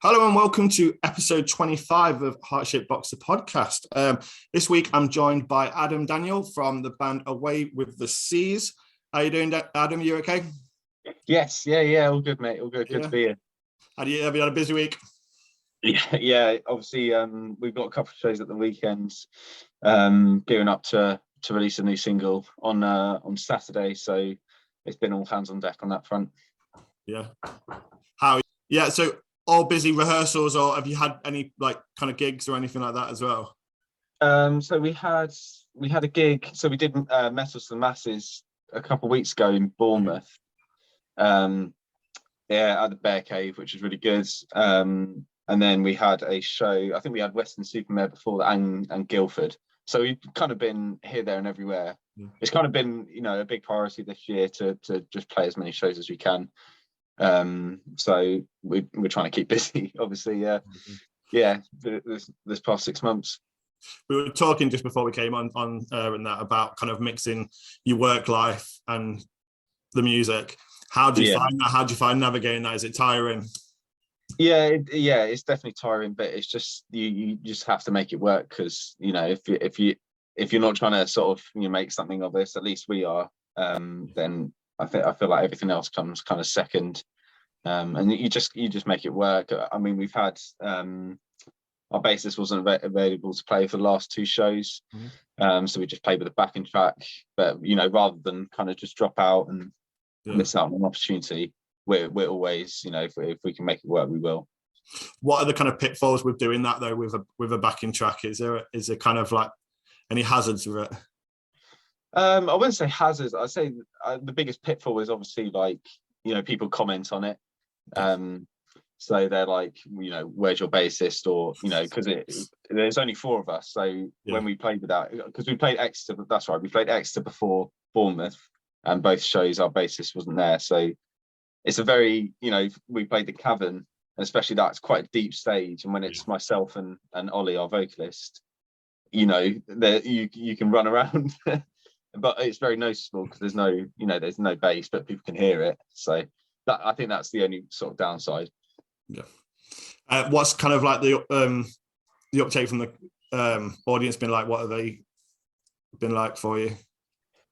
Hello and welcome to episode 25 of Heart-Shaped Boxer podcast. This week I'm joined by Adam Daniel from the band Away with the Seas. How you doing, Adam? You okay? Yes, yeah, all good, mate. All good. Good to be here. Have you had a busy week? Yeah. Obviously, we've got a couple of shows at the weekends, gearing up to release a new single on Saturday. So it's been all hands on deck on that front. Yeah. So all busy rehearsals, or have you had any like kind of gigs or anything like that as well? So we had a gig. So we did Metals to the Masses a couple of weeks ago in Bournemouth. At the Bear Cave, which was really good. And then we had a show. I think we had Weston-super-Mare before that, and Guildford. So we've kind of been here, there, and everywhere. Yeah. It's kind of been, a big priority this year to just play as many shows as we can. So we're trying to keep busy, obviously. This past 6 months. We were talking just before we came on and that about kind of mixing your work life and the music. How do you find that? How do you find navigating that? Is it tiring? Yeah, it's definitely tiring, but it's just you just have to make it work, because if you're not trying to sort of make something of this, at least we are, then I feel like everything else comes kind of second, and you just make it work. I mean, we've had our bassist wasn't available to play for the last two shows, so we just played with the backing track. But rather than kind of just drop out and miss out on an opportunity, we're always, if we can make it work, we will. What are the kind of pitfalls with doing that though, with a backing track? Is there kind of like any hazards with it? I wouldn't say hazards. I'd say the biggest pitfall is obviously people comment on it. So they're like, where's your bassist? Or, because there's only four of us. So when we played with that, because we played Exeter, that's right, we played Exeter before Bournemouth, and both shows our bassist wasn't there. So it's a very, we played the Cavern, and especially that's quite a deep stage. And when it's myself and Ollie, our vocalist, you can run around, but it's very noticeable because there's no bass, but people can hear it. So I think that's the only sort of downside. Yeah. What's kind of like the uptake from the audience been like? What have they been like for you?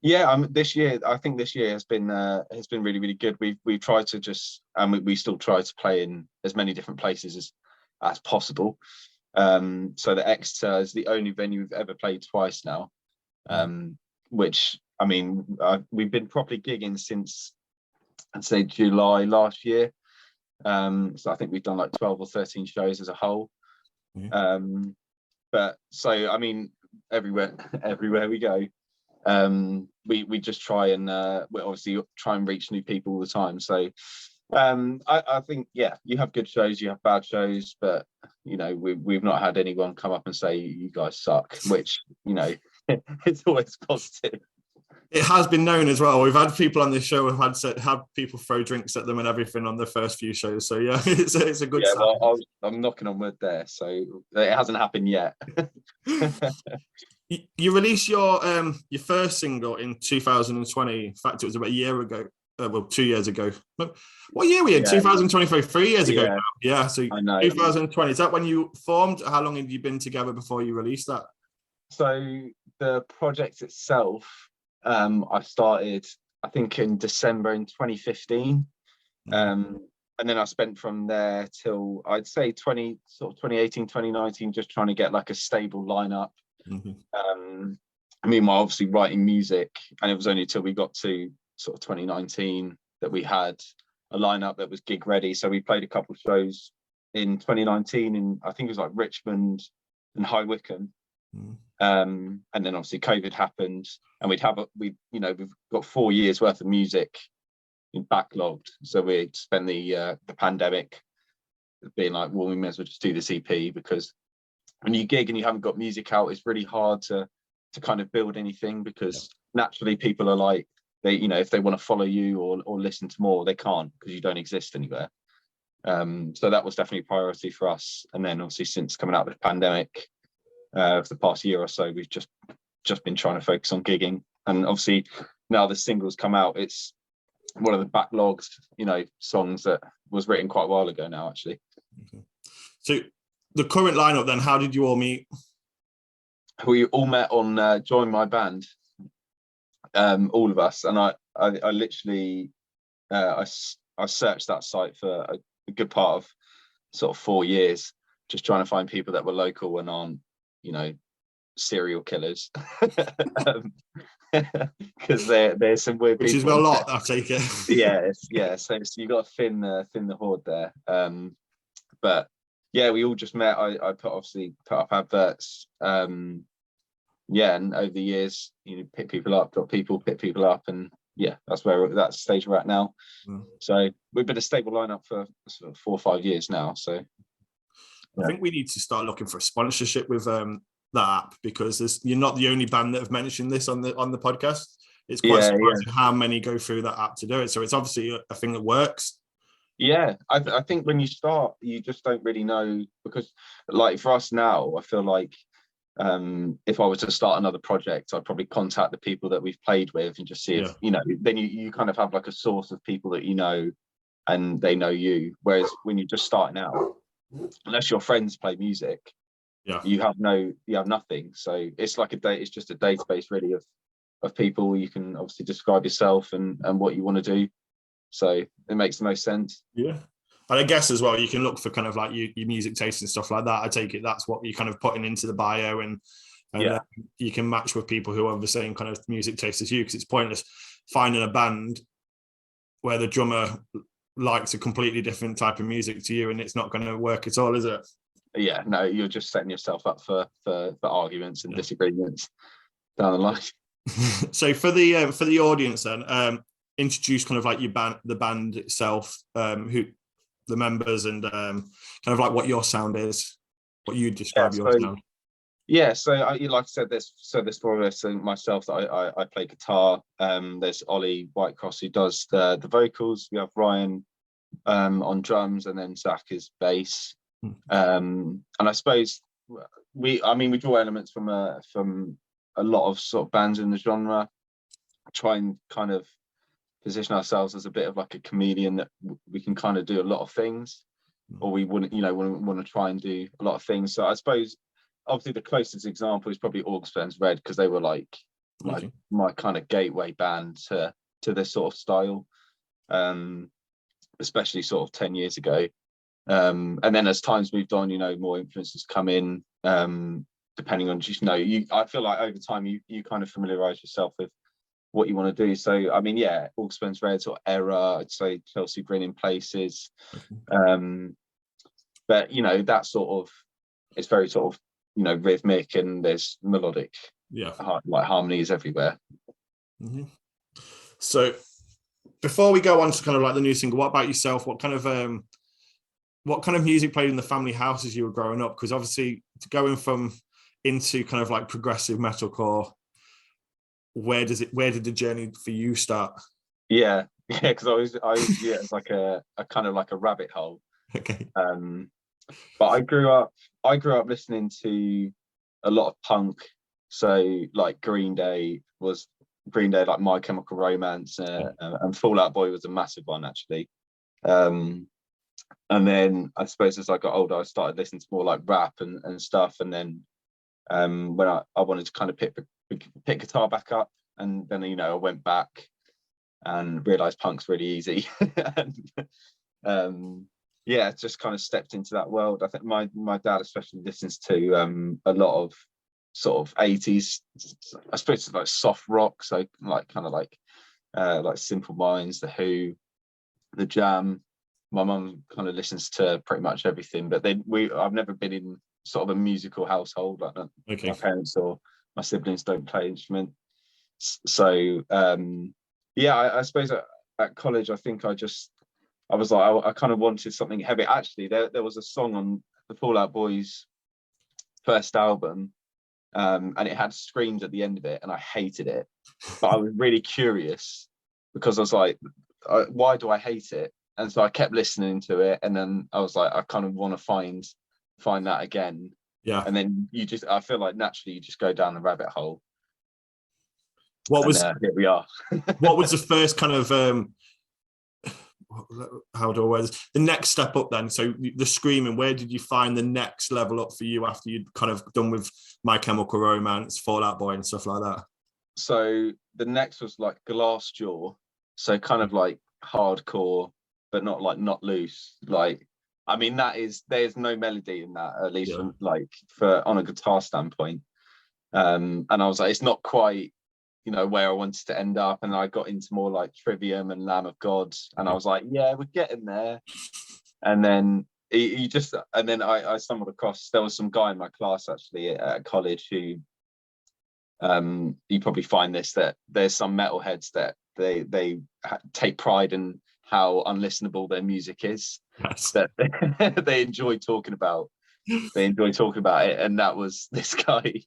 Yeah, this year has been really, really good. We've tried to we still try to play in as many different places as possible. So the Exeter is the only venue we've ever played twice now, which, I mean, we've been properly gigging since, I'd say, July last year. So I think we've done like 12 or 13 shows as a whole. But so, I mean, everywhere we go, we just try and we obviously try and reach new people all the time. So I think, you have good shows, you have bad shows, but we've not had anyone come up and say you guys suck, which it's always positive. It has been known as well. We've had people on this show who had people throw drinks at them and everything on the first few shows. So it's a good sign. Well, I'm knocking on wood there, so it hasn't happened yet. You released your first single in 2020. In fact, it was about a year ago. 2 years ago. What year were we in? 2023, 3 years ago now. Yeah, so 2020. Is that when you formed? How long have you been together before you released that? So the project itself, I started, I think, in December in 2015. And then I spent from there till, I'd say, 2018, 2019, just trying to get like a stable lineup. Meanwhile, obviously writing music, and it was only till we got to sort of 2019 that we had a lineup that was gig ready. So we played a couple of shows in 2019 in, I think it was like Richmond and High Wycombe. And then obviously COVID happened, and we've got 4 years worth of music backlogged. So we spent the pandemic being like, well, we may as well just do this EP, because when you gig and you haven't got music out, it's really hard to kind of build anything, because naturally people are like, they, if they want to follow you or listen to more, they can't, because you don't exist anywhere. So that was definitely a priority for us. And then obviously since coming out of the pandemic, for the past year or so, we've just been trying to focus on gigging. And obviously now the singles come out, it's one of the backlogged songs that was written quite a while ago now, actually. So the current lineup, then, how did you all meet? We all met on Join My Band, all of us, and I literally I searched that site for a good part of sort of 4 years, just trying to find people that were local and aren't, serial killers, because there's some weird which people. Which is a lot, I take it. Yeah. So you got to thin the horde there. But yeah, we all just met. I put up adverts. And over the years, pick people up, drop people, pick people up, and yeah, that's the stage we're at now. So we've been a stable lineup for sort of 4 or 5 years now. So I think we need to start looking for a sponsorship with that app, because you're not the only band that have mentioned this on the podcast. It's quite surprising how many go through that app to do it. So it's obviously a thing that works. Yeah, I think when you start, you just don't really know, because like for us now, I feel like if I was to start another project, I'd probably contact the people that we've played with and just see if, then you kind of have like a source of people that and they know you. Whereas when you're just starting out, unless your friends play music, you have nothing. So it's like it's just a database really of people. You can obviously describe yourself and what you want to do. So it makes the most sense. Yeah. And I guess as well, you can look for kind of like your music taste and stuff like that. I take it that's what you're kind of putting into the bio, and you can match with people who have the same kind of music taste as you, because it's pointless finding a band where the drummer likes a completely different type of music to you, and it's not going to work at all, is it? Yeah, no, you're just setting yourself up for arguments and disagreements down the line. So for the audience then, introduce kind of like the band itself, who the members, and kind of like what your sound is, what you describe your sound. Yeah, so like I said, there's 4 of us, and myself, that I play guitar. There's Ollie Whitecross, who does the vocals. We have Ryan on drums, and then Zach is bass. And I suppose we draw elements from a lot of sort of bands in the genre. Try and kind of position ourselves as a bit of like a chameleon, that we can kind of do a lot of things, or we wouldn't, want to try and do a lot of things. So I suppose obviously the closest example is probably August Red, because they were like my kind of gateway band to this sort of style, especially sort of 10 years ago. And then as time's moved on, more influences come in, depending on just, I feel like over time you kind of familiarize yourself with what you want to do. So I mean, August Red or Error, I'd say Chelsea Grin in places. But that sort of, it's very sort of rhythmic, and there's melodic like harmonies everywhere. So before we go on to kind of like the new single, what about yourself? What kind of music played in the family house as you were growing up? Because obviously going into kind of like progressive metalcore, where did the journey for you start? Because I was it's like a kind of like a rabbit hole. Okay. But I grew up listening to a lot of punk. So like Green Day, like My Chemical Romance, and Fall Out Boy was a massive one, actually. And then I suppose as I got older, I started listening to more like rap and stuff. And then when I wanted to kind of pick guitar back up, and then I went back and realized punk's really easy. And just kind of stepped into that world. I think my dad especially listens to a lot of sort of 80s, I suppose, like soft rock, so like kind of like Simple Minds, The Who, The Jam. My mum kind of listens to pretty much everything, but I've never been in sort of a musical household. Like my parents or my siblings don't play instrument. So I suppose at college, I think I was like, I kind of wanted something heavy. Actually, there was a song on the Fall Out Boy's first album, and it had screams at the end of it, and I hated it. But I was really curious, because I was like, why do I hate it? And so I kept listening to it, and then I was like, I kind of want to find that again. Yeah. And then I feel like naturally you just go down the rabbit hole. Here we are. What was the first kind of how do I word this? The next step up then. So the screaming, where did you find the next level up for you after you'd kind of done with My Chemical Romance, Fall Out Boy and stuff like that? So the next was like Glassjaw. So kind of like hardcore, but not loose. Like, I mean, there's no melody in that, at least from for on a guitar standpoint. And I was like, it's not quite, where I wanted to end up. And I got into more like Trivium and Lamb of God. And I was like, yeah, we're getting there. And then I stumbled across, there was some guy in my class actually at college who, you probably find this, that there's some metalheads that they take pride in how unlistenable their music is. Yes. That they enjoy talking about. They enjoy talking about it, and that was this guy.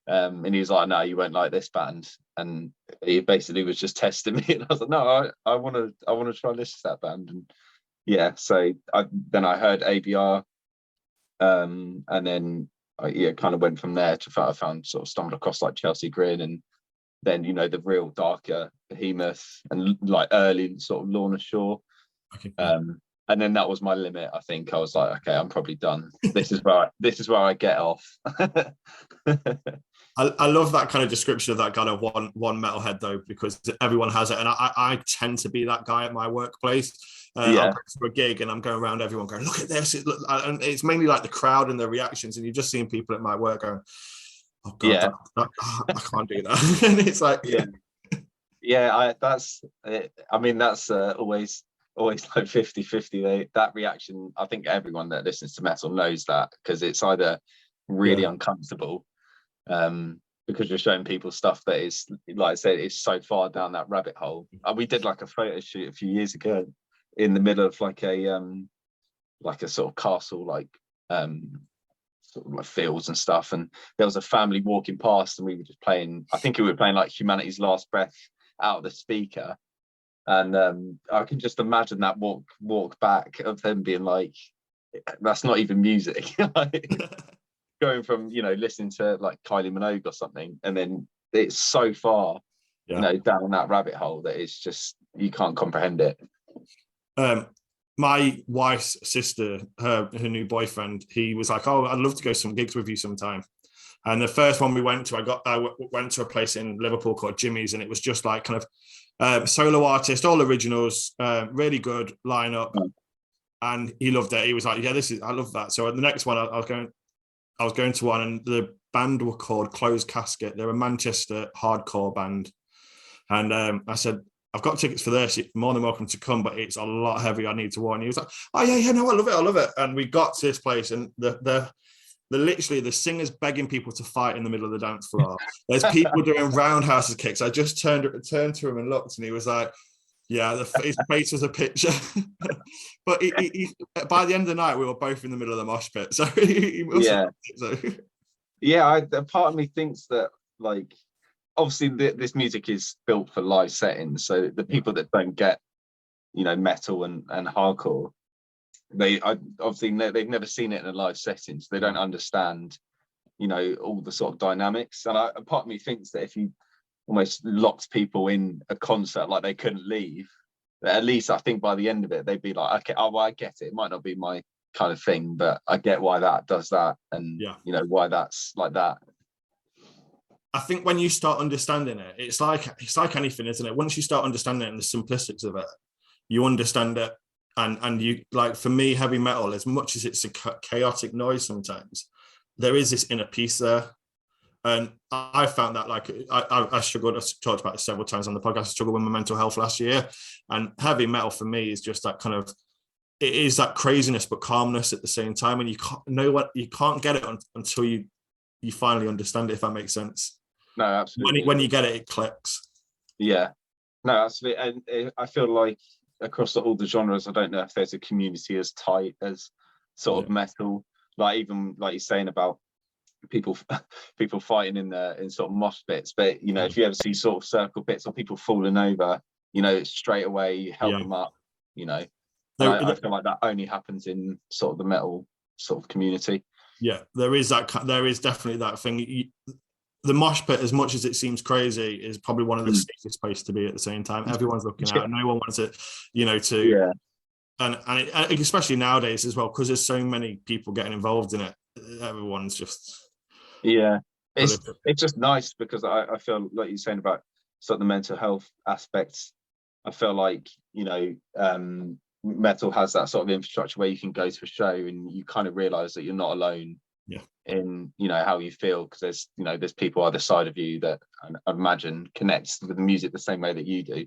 And he was like, "No, you won't like this band," and he basically was just testing me. And I was like, "No, I want to try and listen to that band." And yeah, so I heard ABR, and then I kind of went from there to I found sort of stumbled across like Chelsea Grin, and then the real darker Behemoth and like early sort of Lorna Shore. Okay. And then that was my limit. I think I was like, okay, I'm probably done. This is where I get off. I love that kind of description of that kind of one metalhead though, because everyone has it, and I tend to be that guy at my workplace. I'll go to a gig and I'm going around, everyone going, look at this, and it's mainly like the crowd and the reactions, and you've just seen people at my work going, oh god, I can't do that. And it's like that's always like 50-50. That reaction, I think everyone that listens to metal knows that, because it's either really uncomfortable, because you're showing people stuff that is, like I said, is so far down that rabbit hole. We did like a photo shoot a few years ago in the middle of like a sort of castle, like sort of like fields and stuff, and there was a family walking past, and we were just playing, I think we were playing like Humanity's Last Breath out of the speaker, and I can just imagine that walk back of them being like, that's not even music. Like, going from listening to like Kylie Minogue or something, and then it's so far down that rabbit hole that it's just, you can't comprehend it. My wife's sister, her new boyfriend, he was like, oh, I'd love to go some gigs with you sometime. And the first one we went to, I went to a place in Liverpool called Jimmy's, and it was just like kind of solo artist, all originals, really good lineup. And he loved it. He was like, yeah, I love that. So the next one I was going to one, and the band were called Closed Casket. They're a Manchester hardcore band. And I said, I've got tickets for this. You're more than welcome to come, but it's a lot heavy. I need to warn you. He was like, oh yeah, no, I love it. And we got to this place, and the literally the singer's begging people to fight in the middle of the dance floor. There's people doing roundhouses kicks. I just turned to him and looked, and he was like, yeah, his face was a picture. But he, by the end of the night, we were both in the middle of the mosh pit. So he must have it, so. Part of me thinks that, like, obviously this music is built for live settings, so the people that don't get metal and hardcore, they've never seen it in a live setting, so they don't understand all the sort of dynamics. And a part of me thinks that if you almost locked people in a concert, like they couldn't leave, at least I think by the end of it they'd be like, okay, well, I get it, it might not be my kind of thing, but I get why that does that, and why that's like that. I think when you start understanding it, it's like anything, isn't it? Once you start understanding it and the simplistics of it, you understand it. And you, like, for me, heavy metal, as much as it's a chaotic noise sometimes, there is this inner peace there. And I found that, like, I struggled, I've talked about this several times on the podcast, I struggled with my mental health last year. And heavy metal for me is just that kind of, it is that craziness but calmness at the same time. And you can't get it until you finally understand it, if that makes sense. No, absolutely. When you get it, it clicks. Yeah, no, absolutely. And I feel like across all the genres, I don't know if there's a community as tight as sort of metal. Like, even like you're saying about people fighting in sort of mosh pits, but if you ever see sort of circle pits or people falling over, straight away you help them up. I feel like that only happens in sort of the metal sort of community. Yeah, there is definitely that thing. the mosh pit, as much as it seems crazy, is probably one of the safest places to be at the same time. Everyone's looking out. No one wants it, to and especially nowadays as well, because there's so many people getting involved in it. Everyone's just it's just nice, because I feel like you're saying about sort of the mental health aspects. I feel like metal has that sort of infrastructure where you can go to a show and you kind of realize that you're not alone in how you feel, because there's people either side of you that I imagine connects with the music the same way that you do.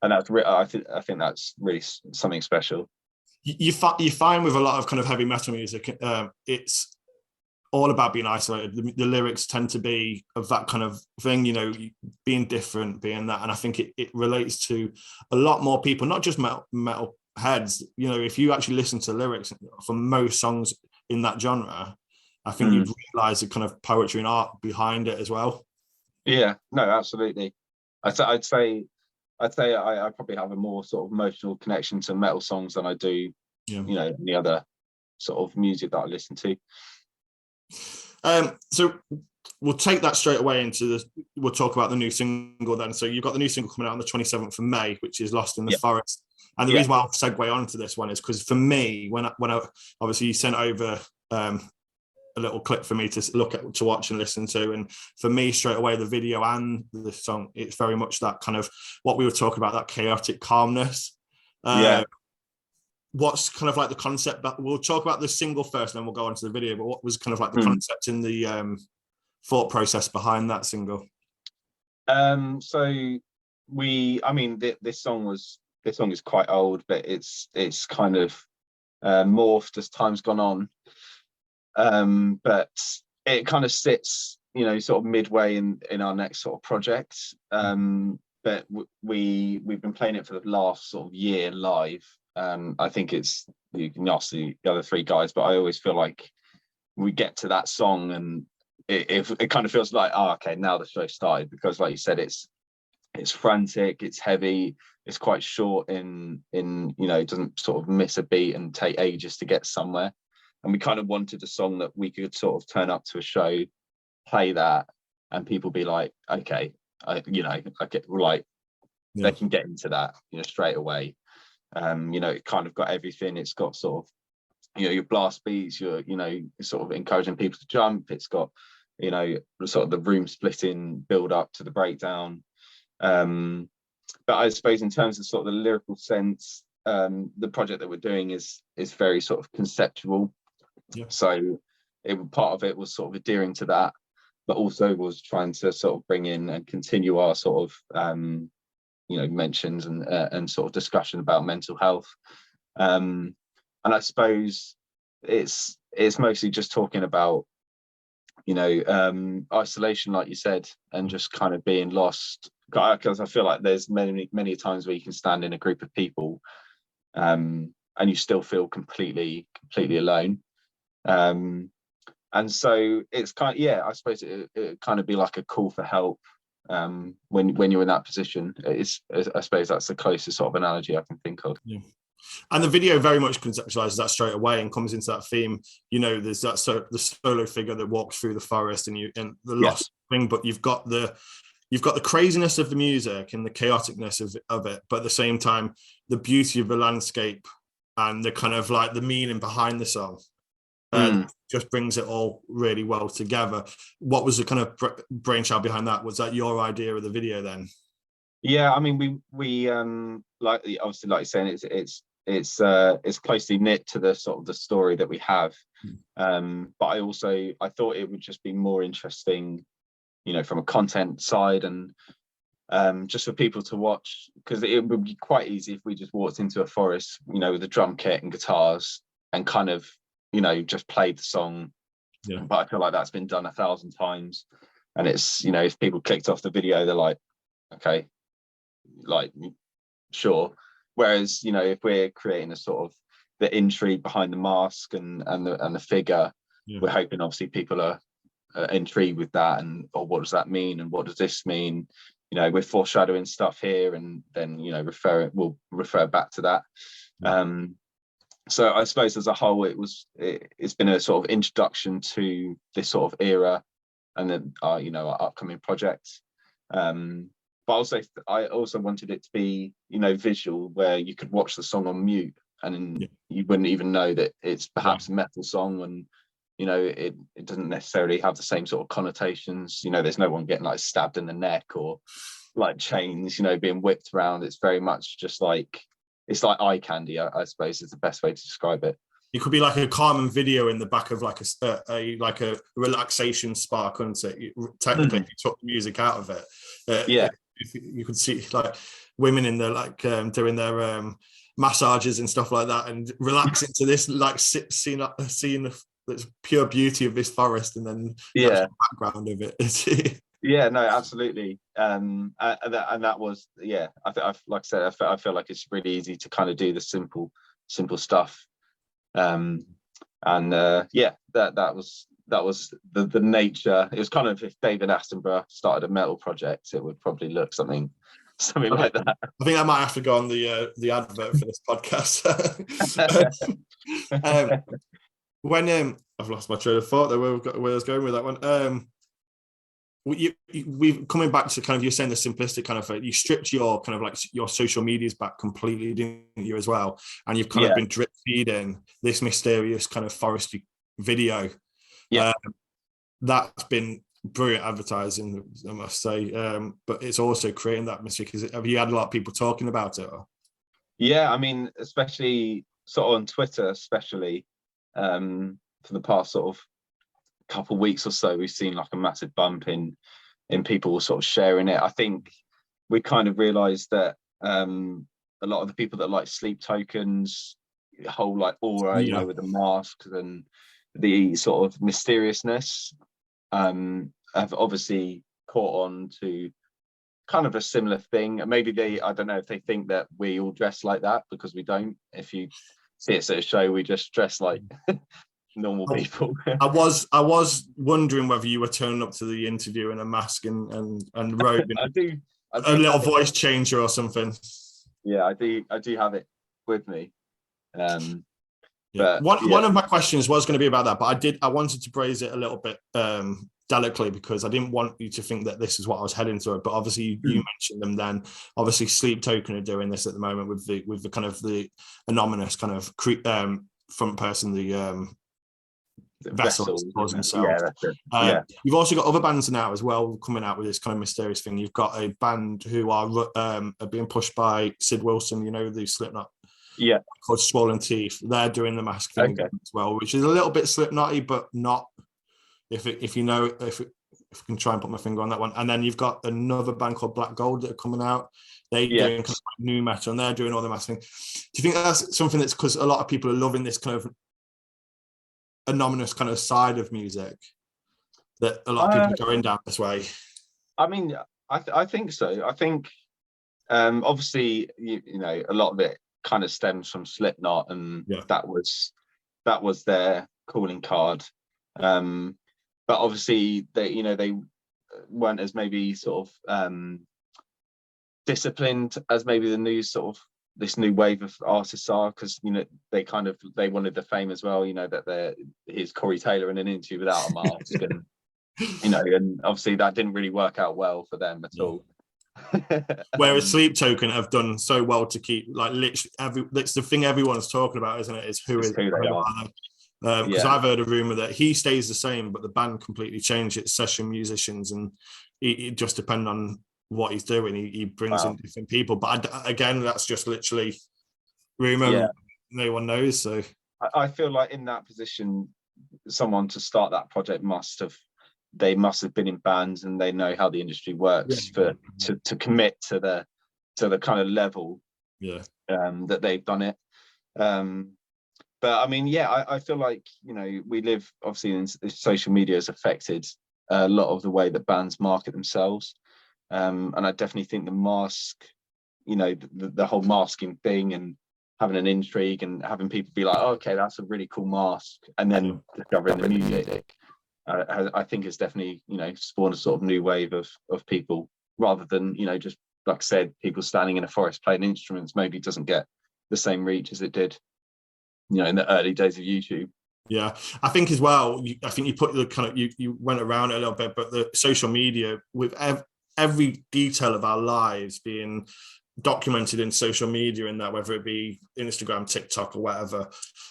And that's I think that's really something special. You find with a lot of kind of heavy metal music, it's all about being isolated. The lyrics tend to be of that kind of thing, being different, being that, and I think it relates to a lot more people, not just metal heads. If you actually listen to lyrics for most songs in that genre, I think you'd realize the kind of poetry and art behind it as well. Yeah, no, absolutely. I'd say I probably have a more sort of emotional connection to metal songs than I do, any other sort of music that I listen to. So we'll take that straight away we'll talk about the new single then. So you've got the new single coming out on the 27th of May, which is Lost in the Forest. And the reason why I'll segue onto this one is because for me, when I obviously you sent over a little clip for me to watch and listen to, and for me straight away, the video and the song, it's very much that kind of what we were talking about, that chaotic calmness. What's kind of like the concept? But we'll talk about the single first, and then we'll go on to the video. But what was kind of like the concept in the thought process behind that single? So this song is quite old, but it's kind of morphed as time's gone on. But it kind of sits, sort of midway in our next sort of project. But we've been playing it for the last sort of year live. I think you can ask the other three guys, but I always feel like we get to that song and it kind of feels like, okay, now the show started, because like you said, it's frantic, it's heavy, it's quite short it doesn't sort of miss a beat and take ages to get somewhere. And we kind of wanted a song that we could sort of turn up to a show, play that, and people be like, okay, I get like, they can get into that, straight away. It kind of got everything. It's got sort of, your blast beats, you're sort of encouraging people to jump. It's got, sort of the room splitting build up to the breakdown. But I suppose in terms of sort of the lyrical sense, the project that we're doing is very sort of conceptual. So part of it was sort of adhering to that, but also was trying to sort of bring in and continue our sort of mentions and sort of discussion about mental health. And I suppose it's mostly just talking about isolation, like you said, and just kind of being lost, because I feel like there's many times where you can stand in a group of people and you still feel completely alone. And so it's kind of, I suppose it kind of be like a call for help when you're in that position. I suppose that's the closest sort of analogy I can think of. And the video very much conceptualizes that straight away and comes into that theme. There's that the solo figure that walks through the forest and the lost thing, but you've got the craziness of the music and the chaoticness of it, but at the same time the beauty of the landscape and the kind of like the meaning behind the song. Just brings it all really well together. What was the kind of brainchild behind that? Was that your idea of the video then? Yeah, I mean, we like obviously, like you're saying, it's closely knit to the sort of the story that we have. But I thought it would just be more interesting, from a content side and just for people to watch, because it would be quite easy if we just walked into a forest, with a drum kit and guitars and kind of just played the song. But I feel like that's been done 1,000 times, and it's if people clicked off the video, they're like, okay, like, sure. Whereas if we're creating a sort of the intrigue behind the mask and the figure, we're hoping obviously people are intrigued with that, and what does that mean, and what does this mean? We're foreshadowing stuff here, and then we'll refer back to that. So I suppose as a whole, it's been a sort of introduction to this sort of era, and then our upcoming projects. But I also wanted it to be, visual, where you could watch the song on mute, and you wouldn't even know that it's perhaps a metal song, and it doesn't necessarily have the same sort of connotations. There's no one getting like stabbed in the neck or like chains, being whipped around. It's very much just like, it's like eye candy, I suppose is the best way to describe it. It could be like a Carmen video in the back of like a relaxation spa, couldn't it? Technically, if you took the music out of it, you could see like women in there like doing their massages and stuff like that, and relaxing to this like seeing that's pure beauty of this forest, and then the background of it. Yeah, no, absolutely. And that was, like I said, I feel like it's really easy to kind of do the simple stuff. That was the nature. It was kind of, if David Attenborough started a metal project, it would probably look something like that. I think I might have to go on the advert for this podcast. When I've lost my train of thought there, where I was going with that one. We coming back to kind of, you're saying the simplistic kind of, you stripped your kind of like your social medias back completely, didn't you, as well? And you've kind of been drip feeding this mysterious kind of foresty video. That's been brilliant advertising, I must say. But it's also creating that mystery, because have you had a lot of people talking about it? Yeah, I mean, especially sort of on Twitter, especially for the past sort of couple of weeks or so, we've seen like a massive bump in people sort of sharing it. I think we kind of realized that a lot of the people that like Sleep Token's whole like aura, with the masks and the sort of mysteriousness, have obviously caught on to kind of a similar thing. And maybe I don't know if they think that we all dress like that, because we don't. If you see us at a show, we just dress like normal people. I was wondering whether you were turning up to the interview in a mask and robe. I do a little voice changer or something. Yeah, I do have it with me. But one of my questions was going to be about that, but I wanted to phrase it a little bit delicately, because I didn't want you to think that this is what I was heading to. But obviously you mentioned them then. Obviously Sleep Token are doing this at the moment with the kind of the anonymous kind of front person, the Vessel himself. You've also got other bands now as well coming out with this kind of mysterious thing. You've got a band who are being pushed by Sid Wilson, the Slipknot, called Swollen Teeth. They're doing the mask thing as well, which is a little bit Slipknotty, but not if I can try and put my finger on that one. And then you've got another band called Black Gold that are coming out. They're doing kind of like new metal, and they're doing all the mask thing. Do you think that's something that's because a lot of people are loving this kind of anonymous kind of side of music, that a lot of people are going down this way? I mean, I think so. I think obviously a lot of it kind of stems from Slipknot, and that was their calling card. But obviously they weren't as maybe sort of disciplined as maybe the new sort of this new wave of artists are, because they wanted the fame as well, that here's Corey Taylor in an interview without a mask, and and obviously that didn't really work out well for them at all. Whereas Sleep Token have done so well to keep like literally that's the thing everyone's talking about, isn't it? Is who they are. Because I've heard a rumor that he stays the same, but the band completely changed. It's session musicians, and it just depends on what he's doing. He brings in different people, but again, that's just literally rumor. No one knows. So I feel like in that position, someone to start that project must have been in bands, and they know how the industry works to commit to the kind of level that they've done it. But I mean, I feel like we live obviously in social media has affected a lot of the way that bands market themselves. And I definitely think the mask, the whole masking thing, and having an intrigue and having people be like, oh, okay, that's a really cool mask, and then discovering the music, I think it's definitely spawned a sort of new wave of people, rather than just like I said, people standing in a forest playing instruments maybe doesn't get the same reach as it did in the early days of YouTube. Yeah, I think as well. I think you put the kind of you went around it a little bit, but the social media with every detail of our lives being documented in social media, in that whether it be Instagram, TikTok, or whatever,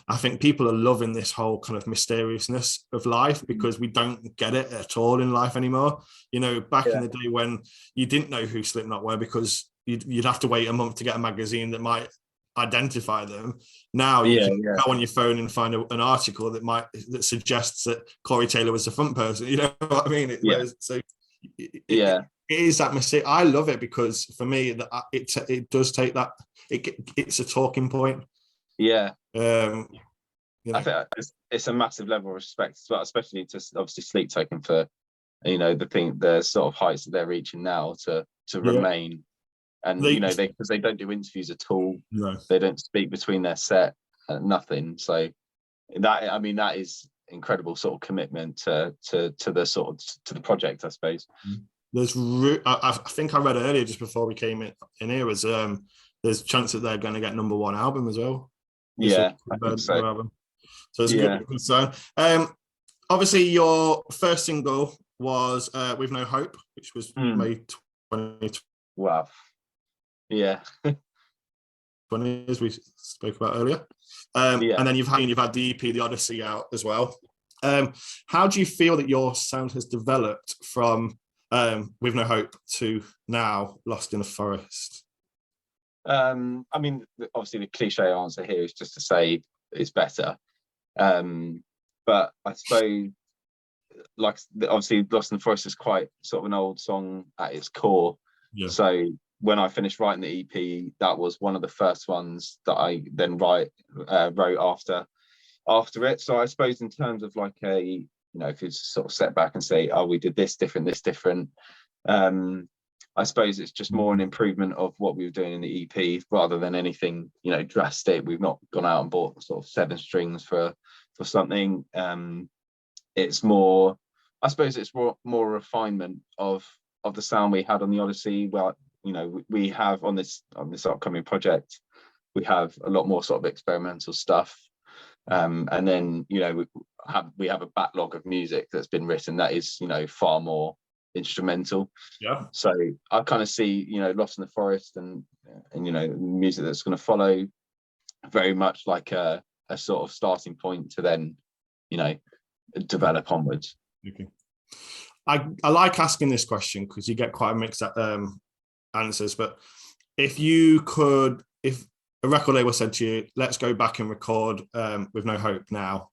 I think people are loving this whole kind of mysteriousness of life, because we don't get it at all in life anymore. You know, back in the day when you didn't know who Slipknot were, because you'd have to wait a month to get a magazine that might identify them. Now you can go on your phone and find an article that suggests that Corey Taylor was the front person. You know what I mean? It is that mistake. I love it, because for me, it does take that. It's a talking point. Yeah. You know. I think it's a massive level of respect, but especially to obviously Sleep Token for, you know, the sort of heights that they're reaching now to remain. And because they don't do interviews at all. No. They don't speak between their set, nothing. So that is incredible sort of commitment to the project, I suppose. I think I read earlier, just before we came in here, was there's a chance that they're going to get #1 album as well. Yeah, I think so. Album. So it's a good concern. Obviously, your first single was "With No Hope," which was May 2020. Wow. Yeah. 20, as we spoke about earlier. And then you've had the EP, The Odyssey, out as well. How do you feel that your sound has developed from With No Hope to now Lost in the Forest? I mean, obviously the cliche answer here is just to say it's better. But I suppose, like, obviously Lost in the Forest is quite sort of an old song at its core. Yeah. So when I finished writing the EP, that was one of the first ones that I then wrote after it. So I suppose in terms of like if you sort of step back and say, oh, we did this different, I suppose it's just more an improvement of what we were doing in the EP rather than anything, drastic. We've not gone out and bought sort of 7 strings for something. It's more, I suppose it's more refinement of the sound we had on the Odyssey. Well, we have on this upcoming project, we have a lot more sort of experimental stuff. And then, we have a backlog of music that's been written that is, far more instrumental. Yeah. So I kind of see, Lost in the Forest and music that's going to follow very much like a sort of starting point to then, develop onwards. Okay. I like asking this question because you get quite a mixed answers, but if a record label said to you, let's go back and record With No Hope now,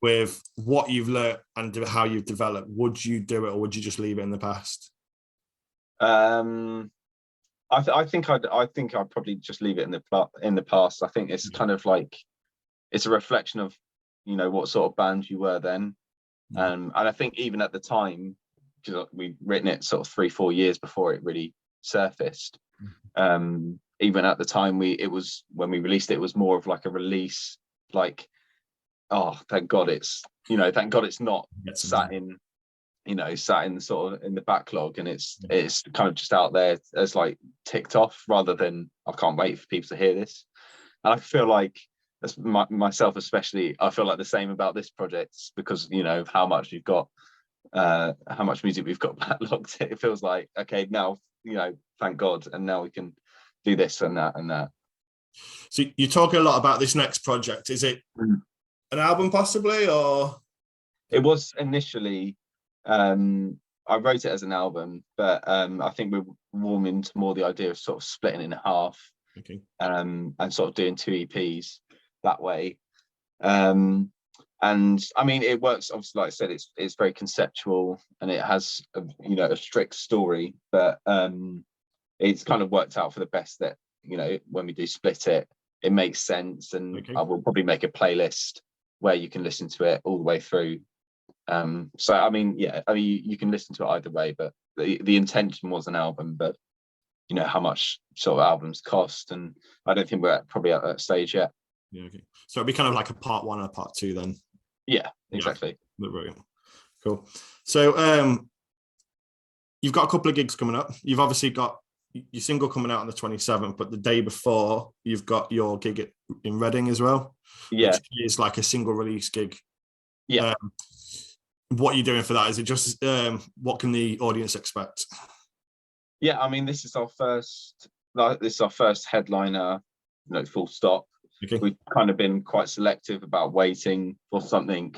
with what you've learned and how you've developed, would you do it, or would you just leave it in the past? I think I'd probably just leave it in the past. I think it's kind of like, it's a reflection of what sort of band you were then. And I think even at the time, because we'd written it sort of 3-4 years before it really surfaced, even at the time when we released it was more of like a release, like, oh, thank God it's not sat in sort of in the backlog, and it's kind of just out there as like ticked off, rather than I can't wait for people to hear this. And I feel like, myself especially, I feel like the same about this project, because how much we've got, how much music we've got backlogged. It feels like, okay, now thank God, and now we can do this and that and that. So you're talking a lot about this next project. Is it an album possibly, or? It was initially, I wrote it as an album, but I think we're warming to more the idea of sort of splitting in half. Okay. And sort of doing 2 EPs that way. And I mean, it works, obviously, like I said, it's very conceptual, and it has a strict story, but it's kind of worked out for the best that when we do split it makes sense. And I will probably make a playlist where you can listen to it all the way through. So I mean, you can listen to it either way, but the intention was an album. But how much sort of albums cost, and I don't think we're probably at that stage yet. Yeah, okay. So it'd be kind of like a part 1 and a part 2 then. Yeah, exactly. Yeah, brilliant. Cool. So you've got a couple of gigs coming up. You've obviously got your single coming out on the 27th, but the day before you've got your gig in Reading as well, which is like a single release gig. Yeah. What are you doing for that? Is it just what can the audience expect? Yeah, I mean, this is our first headliner, full stop. Okay. We've kind of been quite selective about waiting for something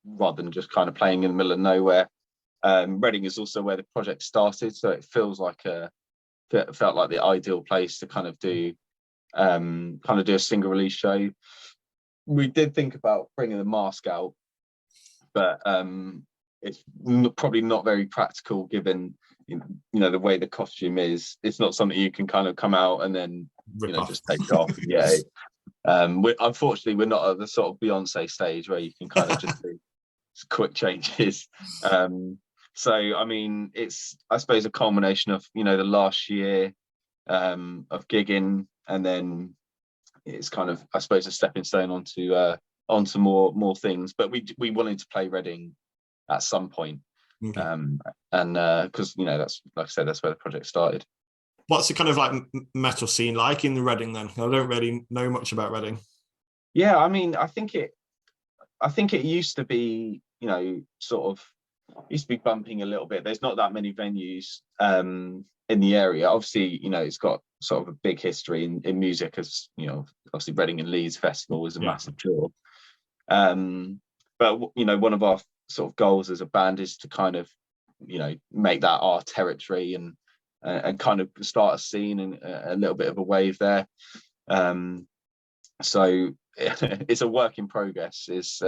rather than just kind of playing in the middle of nowhere. Reading is also where the project started, so it felt like the ideal place to kind of do a single release show. We did think about bringing the mask out, but it's probably not very practical given the way the costume is. It's not something you can kind of come out and then just take it off. Yeah. Unfortunately, we're not at the sort of Beyonce stage where you can kind of just do quick changes. So I mean, it's, I suppose, a culmination of the last year of gigging, and then it's kind of, I suppose, a stepping stone onto more things. But we wanted to play Reading at some point. Okay. And because that's, like I said, that's where the project started. What's the kind of like metal scene like in the Reading then? I don't really know much about Reading. Yeah, I mean, I think it used to be, sort of used to be bumping a little bit. There's not that many venues in the area. Obviously, it's got sort of a big history in music, as obviously Reading and Leeds Festival is a massive draw. But one of our sort of goals as a band is to kind of make that our territory and kind of start a scene and a little bit of a wave there. So it's a work in progress is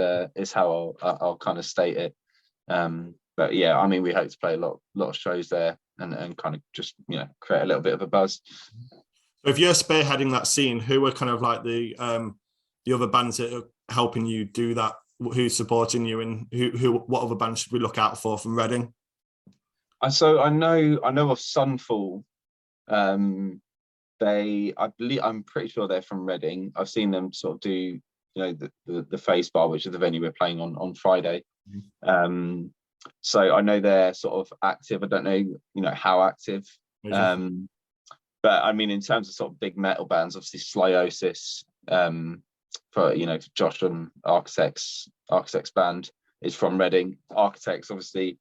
how I'll kind of state it. But yeah, I mean, we hope to play a lot of shows there and kind of just create a little bit of a buzz. So if you're spearheading that scene, who are kind of like the other bands that are helping you do that? Who's supporting you, and what other bands should we look out for from Reading? So I know of Sunfall. I'm pretty sure they're from Reading. I've seen them sort of do the Face Bar, which is the venue we're playing on Friday. Mm-hmm. So I know they're sort of active. I don't know how active. Mm-hmm. But I mean, in terms of sort of big metal bands, obviously Slyosis, for Josh and Architects band is from Reading. Architects obviously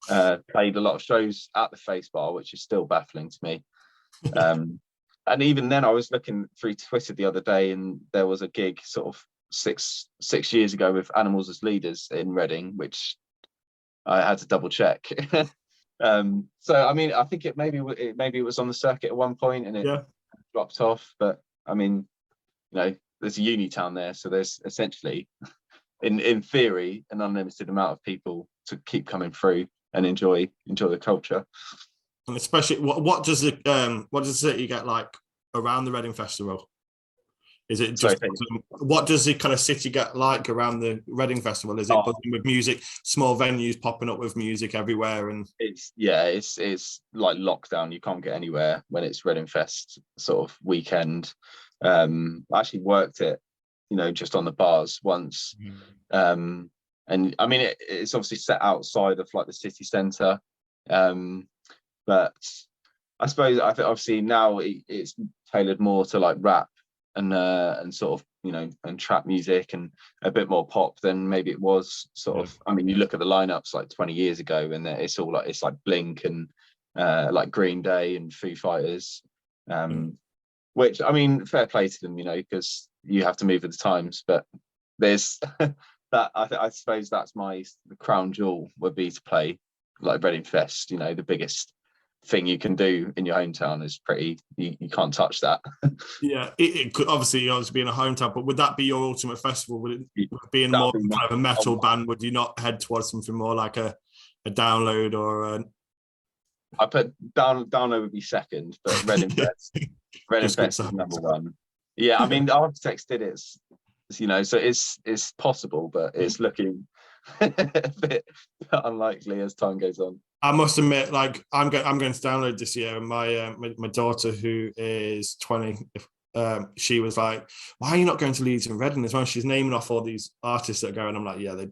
played a lot of shows at the Face Bar, which is still baffling to me. And even then, I was looking through Twitter the other day, and there was a gig sort of six years ago with Animals as Leaders in Reading, which I had to double check. So I mean, I think maybe it was on the circuit at one point and it dropped off. But I mean, there's a uni town there, so there's essentially, in theory, an unlimited amount of people to keep coming through and enjoy the culture. And especially, what does the city get like around the Reading Festival? Is it just what does the kind of city get like around the Reading Festival? Is it buzzing with music, small venues popping up with music everywhere, and it's like lockdown. You can't get anywhere when it's Reading Fest sort of weekend. I actually worked it, just on the bars once. And I mean, it's obviously set outside of like the city centre. But I suppose I think obviously now it's tailored more to like rap and sort of and trap music and a bit more pop than maybe it was sort of. I mean, you look at the lineups like 20 years ago, and it's like Blink and like Green Day and Foo Fighters, which I mean, fair play to them, because you have to move with the times. But there's that I suppose that's the crown jewel would be to play like Reading Fest. The biggest thing you can do in your hometown is you can't touch that. Yeah, it could obviously be in a hometown, but would that be your ultimate festival? Would it be more kind of a metal band? Would you not head towards something more like a Download or I put Download would be second, but Reading Fest is number one. Yeah, I mean, the Architects did it, so it's possible, but it's looking a bit unlikely as time goes on. I must admit, like I'm going to Download this year, and my daughter, who is 20, she was like, "Why are you not going to Leeds and Reading as well?" She's naming off all these artists that are going. I'm like, "Yeah,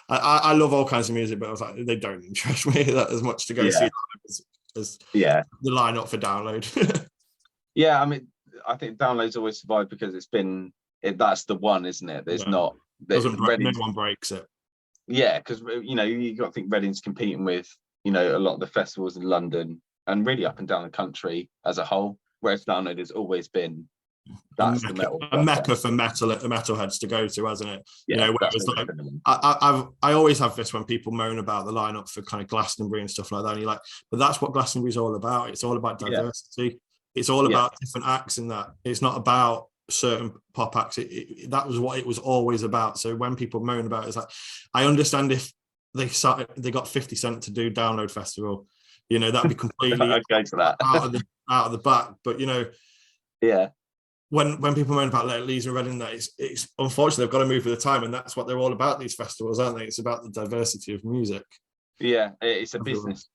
I love all kinds of music, but I was like, they don't interest me that as much to go see." as the lineup for Download. Yeah, I mean, I think Download's always survived because that's the one, isn't it? There's not no one breaks it. Yeah, because you got to think Reading's competing with a lot of the festivals in London and really up and down the country as a whole, whereas Download has always been a mecca for metalheads to go to, hasn't it? Yeah, whereas like I always have this when people moan about the lineup for kind of Glastonbury and stuff like that, and you're like, but that's what Glastonbury's all about. It's all about diversity. Yeah. It's all about different acts in that. It's not about certain pop acts. That was what it was always about. So when people moan about it, it's like, I understand if they got 50 Cent to do Download Festival, that'd be completely I'd go to that. out of the back. But yeah. When people moan about Let Leeds and Reading, that it's unfortunately they've got to move with the time, and that's what they're all about. These festivals, aren't they? It's about the diversity of music. Yeah, it's a business,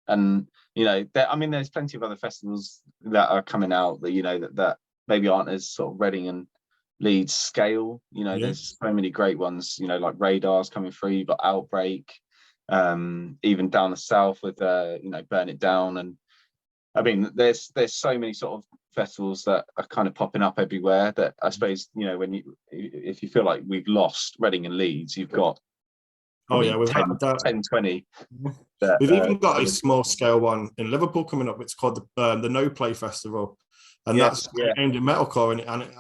and there's plenty of other festivals that are coming out that that maybe aren't as sort of Reading and Leeds scale. There's so many great ones. Like Radar's coming through. You've got Outbreak, even down the south with Burn It Down, and I mean, there's so many sort of festivals that are kind of popping up everywhere that I suppose, if you feel like we've lost Reading and Leeds, you've got we've 10, 20. We've even got a small scale one in Liverpool coming up. It's called the No Play Festival, and that's aimed at metalcore. And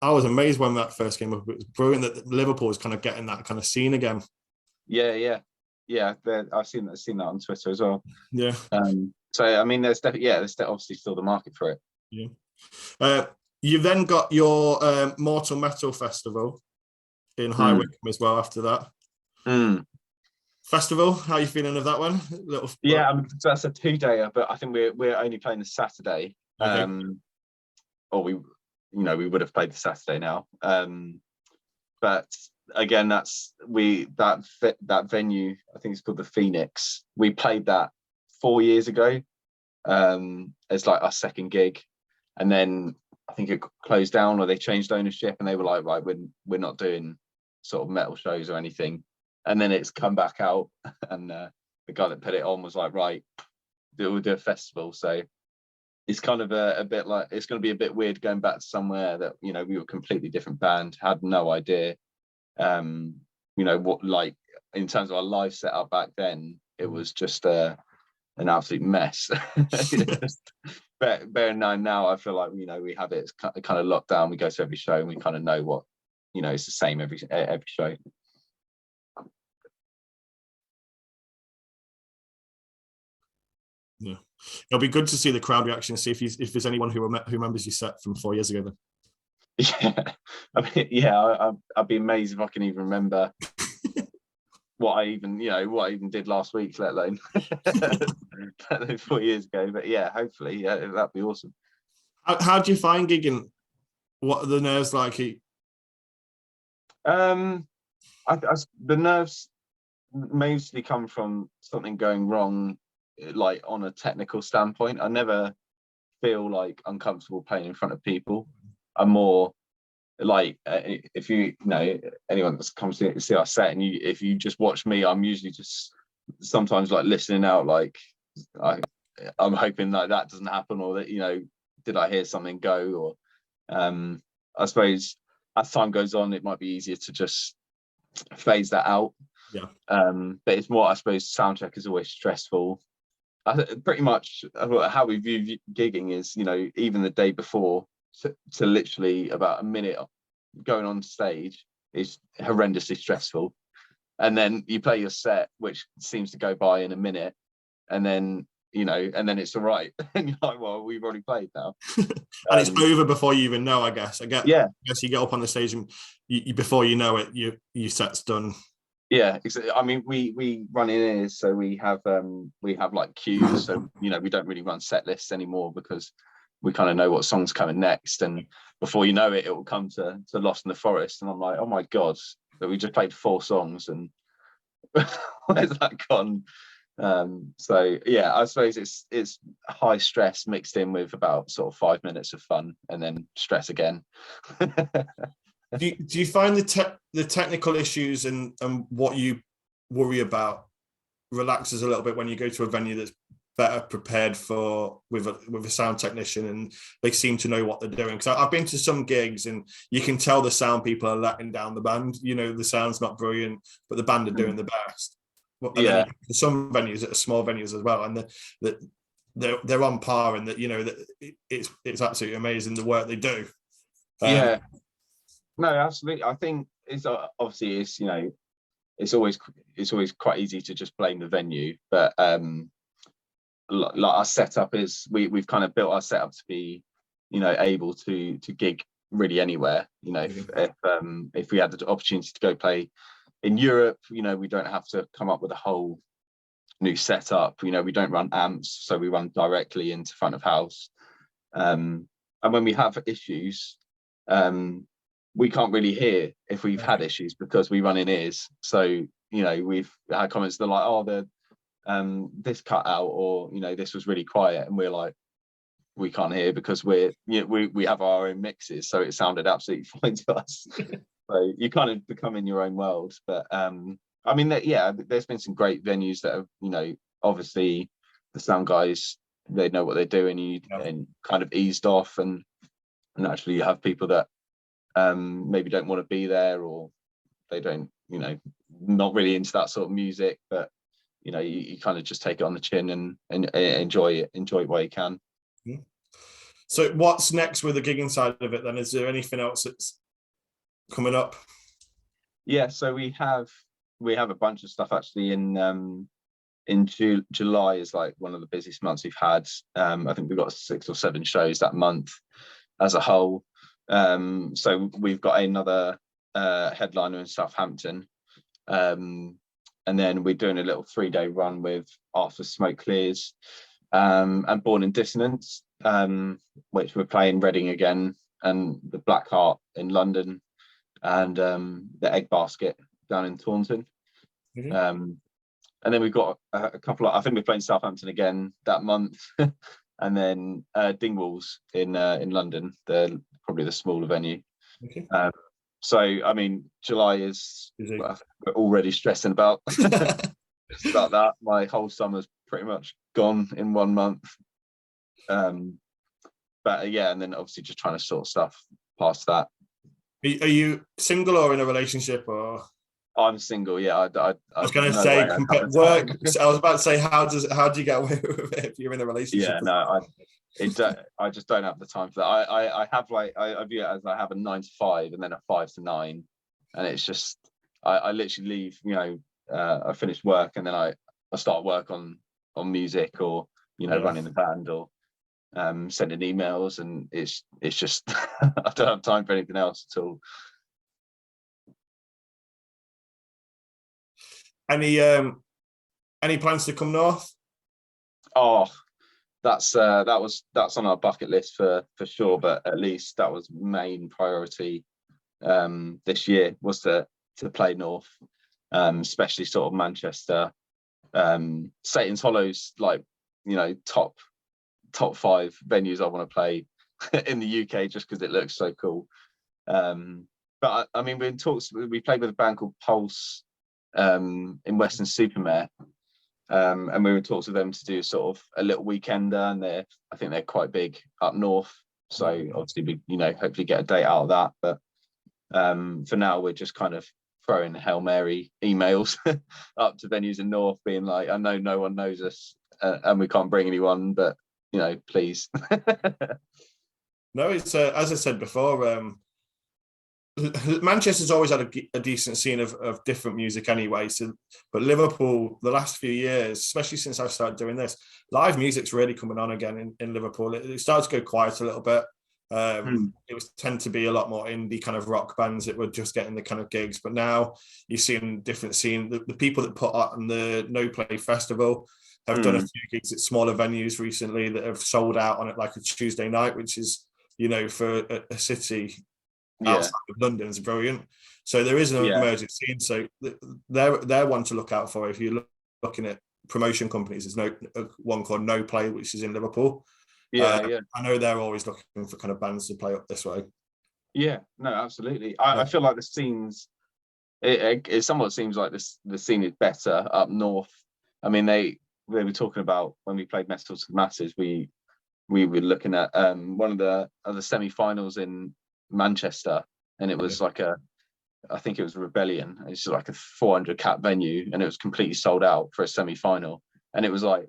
I was amazed when that first came up. It was brilliant that Liverpool is kind of getting that kind of scene again. Yeah. I've seen that on Twitter as well. Yeah. So I mean, there's obviously still the market for it. Yeah. You've then got your Mortal Metal Festival in High Wycombe as well. After that festival, how are you feeling of that one? Yeah, so that's a 2-dayer, but I think we're only playing the Saturday. Okay. Or we would have played the Saturday now. But again, that venue, I think it's called the Phoenix. We played that 4 years ago. It's like our second gig, and then I think it closed down or they changed ownership, and they were like, right, we're not doing sort of metal shows or anything. And then it's come back out, and the guy that put it on was like, right, we'll do a festival. So it's kind of a bit like, it's going to be a bit weird going back to somewhere that we were a completely different band, had no idea what, like, in terms of our live setup back then, it was just an absolute mess. Bear in mind now, I feel like we have it kind of locked down. We go to every show and we kind of know what it's the same every show. Yeah, it'll be good to see the crowd reaction. See if there's anyone who remembers your set from 4 years ago. Then. Yeah, I mean, I'd be amazed if I can even remember what I even did last week, let alone 4 years ago. But yeah, hopefully, that'd be awesome. How do you find gigging? What are the nerves like? The nerves mostly come from something going wrong, like on a technical standpoint. I never feel like uncomfortable playing in front of people. I'm more like, if anyone that comes to see our set, and if you just watch me, I'm usually just sometimes like listening out, like I'm hoping like that doesn't happen, or that did I hear something go, or I suppose as time goes on, it might be easier to just phase that out. Yeah. But it's more, I suppose, soundcheck is always stressful. Pretty much how we view gigging is, even the day before to literally about a minute going on stage is horrendously stressful. And then you play your set, which seems to go by in a minute, and then it's all right. And you're like, well, we've already played now. And it's over before you even know, I guess. I guess you get up on the stage and before you know it, your set's done. Yeah, I mean, we run in ears, so we have like cues. So we don't really run set lists anymore because we kind of know what song's coming next. And before you know it, it will come to Lost in the Forest, and I'm like, oh my god, but we just played 4 songs, and where's that gone? So yeah, I suppose it's high stress mixed in with about sort of 5 minutes of fun, and then stress again. Do you find the technical issues and what you worry about relaxes a little bit when you go to a venue that's better prepared for with a sound technician, and they seem to know what they're doing. Because I've been to some gigs and you can tell the sound people are letting down the band. You know, the sound's not brilliant, but the band are doing the best. And then some venues that are small venues as well, and they're on par, and that, you know, that it's absolutely amazing the work they do. No, absolutely. I think it's obviously it's, you know, it's always quite easy to just blame the venue, but like our setup is, we've kind of built our setup to be, you know, able to gig really anywhere. You know, if we had the opportunity to go play in Europe, you know, we don't have to come up with a whole new setup. You know, we don't run amps, so we run directly into front of house. And when we have issues, we can't really hear if we've had issues because we run in ears. So, you know, we've had comments that are like, oh, this cut out, or, you know, this was really quiet, and we're like, we can't hear because we have our own mixes, so it sounded absolutely fine to us. So you kind of become in your own world. But I mean, there's been some great venues that have, you know, obviously the sound guys, they know what they're doing, and kind of eased off, and actually you have people that maybe don't want to be there, or they don't, you know, not really into that sort of music, but you know, you kind of just take it on the chin and enjoy it while you can. So what's next with the gigging side of it then? Is there anything else that's coming up? Yeah, so we have a bunch of stuff actually in July is like one of the busiest months we've had. I think we've got 6 or 7 shows that month as a whole. So we've got another headliner in Southampton. And then we're doing a little 3-day run with After Smoke Clears and Born in Dissonance, which we're playing Reading again, and the Black Heart in London, and the Egg Basket down in Taunton. And then we've got a couple of, I think we're playing Southampton again that month. And then Dingwalls in London, they're probably the smaller venue. So, I mean, July is, we're already stressing about that. My whole summer's pretty much gone in 1 month. But yeah, and then obviously just trying to sort stuff past that. Are you single or in a relationship, or? I'm single, yeah. I was going to say work. I was about to say, how do you get away with it if you're in a relationship? Yeah, no, I just don't have the time for that. I have I view it as I have a 9 to 5 and then a 5 to 9, and it's just I literally leave. You know, I finish work and then I start work on music, or, you know, running the band, or sending emails, and it's just I don't have time for anything else at all. Any plans to come north? Oh, that's on our bucket list for sure, but at least that was main priority this year, was to play north, especially sort of Manchester. Satan's Hollow's like, you know, top 5 venues I want to play in the UK, just because it looks so cool. But I mean, we're in talks. We played with a band called Pulse in Weston-super-Mare, and we were in talks with them to do sort of a little weekender, and I think they're quite big up north, so obviously we, you know, hopefully get a date out of that. But for now, we're just kind of throwing Hail Mary emails up to venues in north, being like, I know no one knows us, and we can't bring anyone, but, you know, please. No, it's as I said before, Manchester's always had a decent scene of different music anyway. So, but Liverpool, the last few years, especially since I started doing this, live music's really coming on again in Liverpool. It started to go quiet a little bit. It was tend to be a lot more indie kind of rock bands that were just getting the kind of gigs. But now you're seeing different scene. The people that put on the No Play Festival have done a few gigs at smaller venues recently that have sold out on it, like a Tuesday night, which is, you know, for a city outside of London, is brilliant. So there is an emerging scene. So they're one to look out for if you're looking at promotion companies. There's one called No Play, which is in Liverpool. I know they're always looking for kind of bands to play up this way. Yeah, no, absolutely. I feel like the scenes, it somewhat seems like the scene is better up north. I mean, they were talking about when we played Metal to the Masses, we were looking at one of the semi-finals in Manchester, and it was like I think it was Rebellion. It's like a 400 cap venue, and it was completely sold out for a semi-final, and it was like,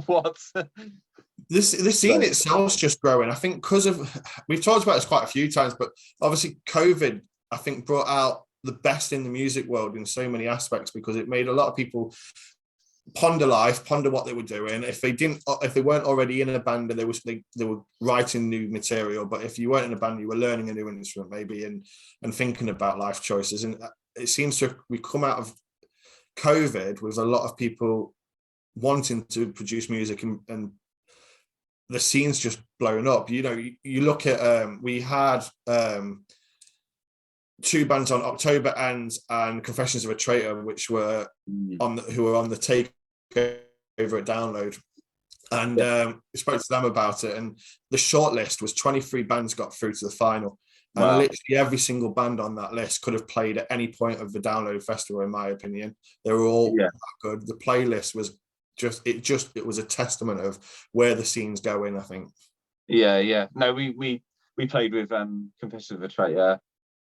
what? This scene itself's just growing. I think because of, we've talked about this quite a few times, but obviously COVID, I think, brought out the best in the music world in so many aspects, because it made a lot of people ponder life, ponder what they were doing. If they weren't already in a band and they were writing new material, but if you weren't in a band, you were learning a new instrument maybe and thinking about life choices. And it seems to we come out of COVID with a lot of people wanting to produce music, and the scene's just blowing up. You know, you look at we had two bands on, October Ends and Confessions of a Traitor, which were on the takeover at Download, and we spoke to them about it, and the shortlist was 23 bands got through to the final. Wow. And literally every single band on that list could have played at any point of the Download Festival, in my opinion. They were all that good. The playlist was it was a testament of where the scene's going, I think. Yeah. No, we played with Confessions of a Traitor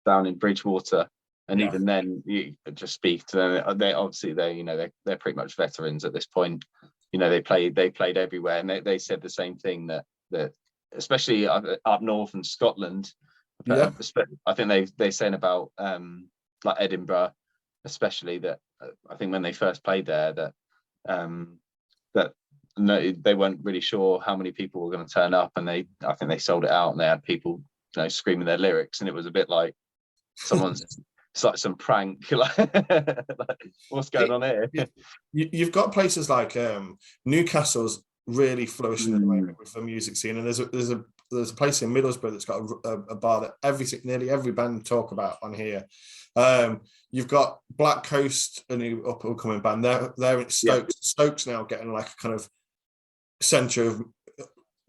down in Bridgewater, and even then you just speak to them. They're pretty much veterans at this point. You know, they played everywhere, and they said the same thing, that especially up north in Scotland. I think they're saying about like Edinburgh, especially, that I think when they first played there, that no, they weren't really sure how many people were going to turn up, and I think they sold it out, and they had people, you know, screaming their lyrics, and it was a bit like it's like some prank, like what's going on here? You've got places like Newcastle's really flourishing at the moment with the music scene, and there's a place in Middlesbrough that's got a bar that nearly every band talk about on here. You've got Black Coast, a new up and coming band. They're in Stokes. Stokes now getting like a kind of centre of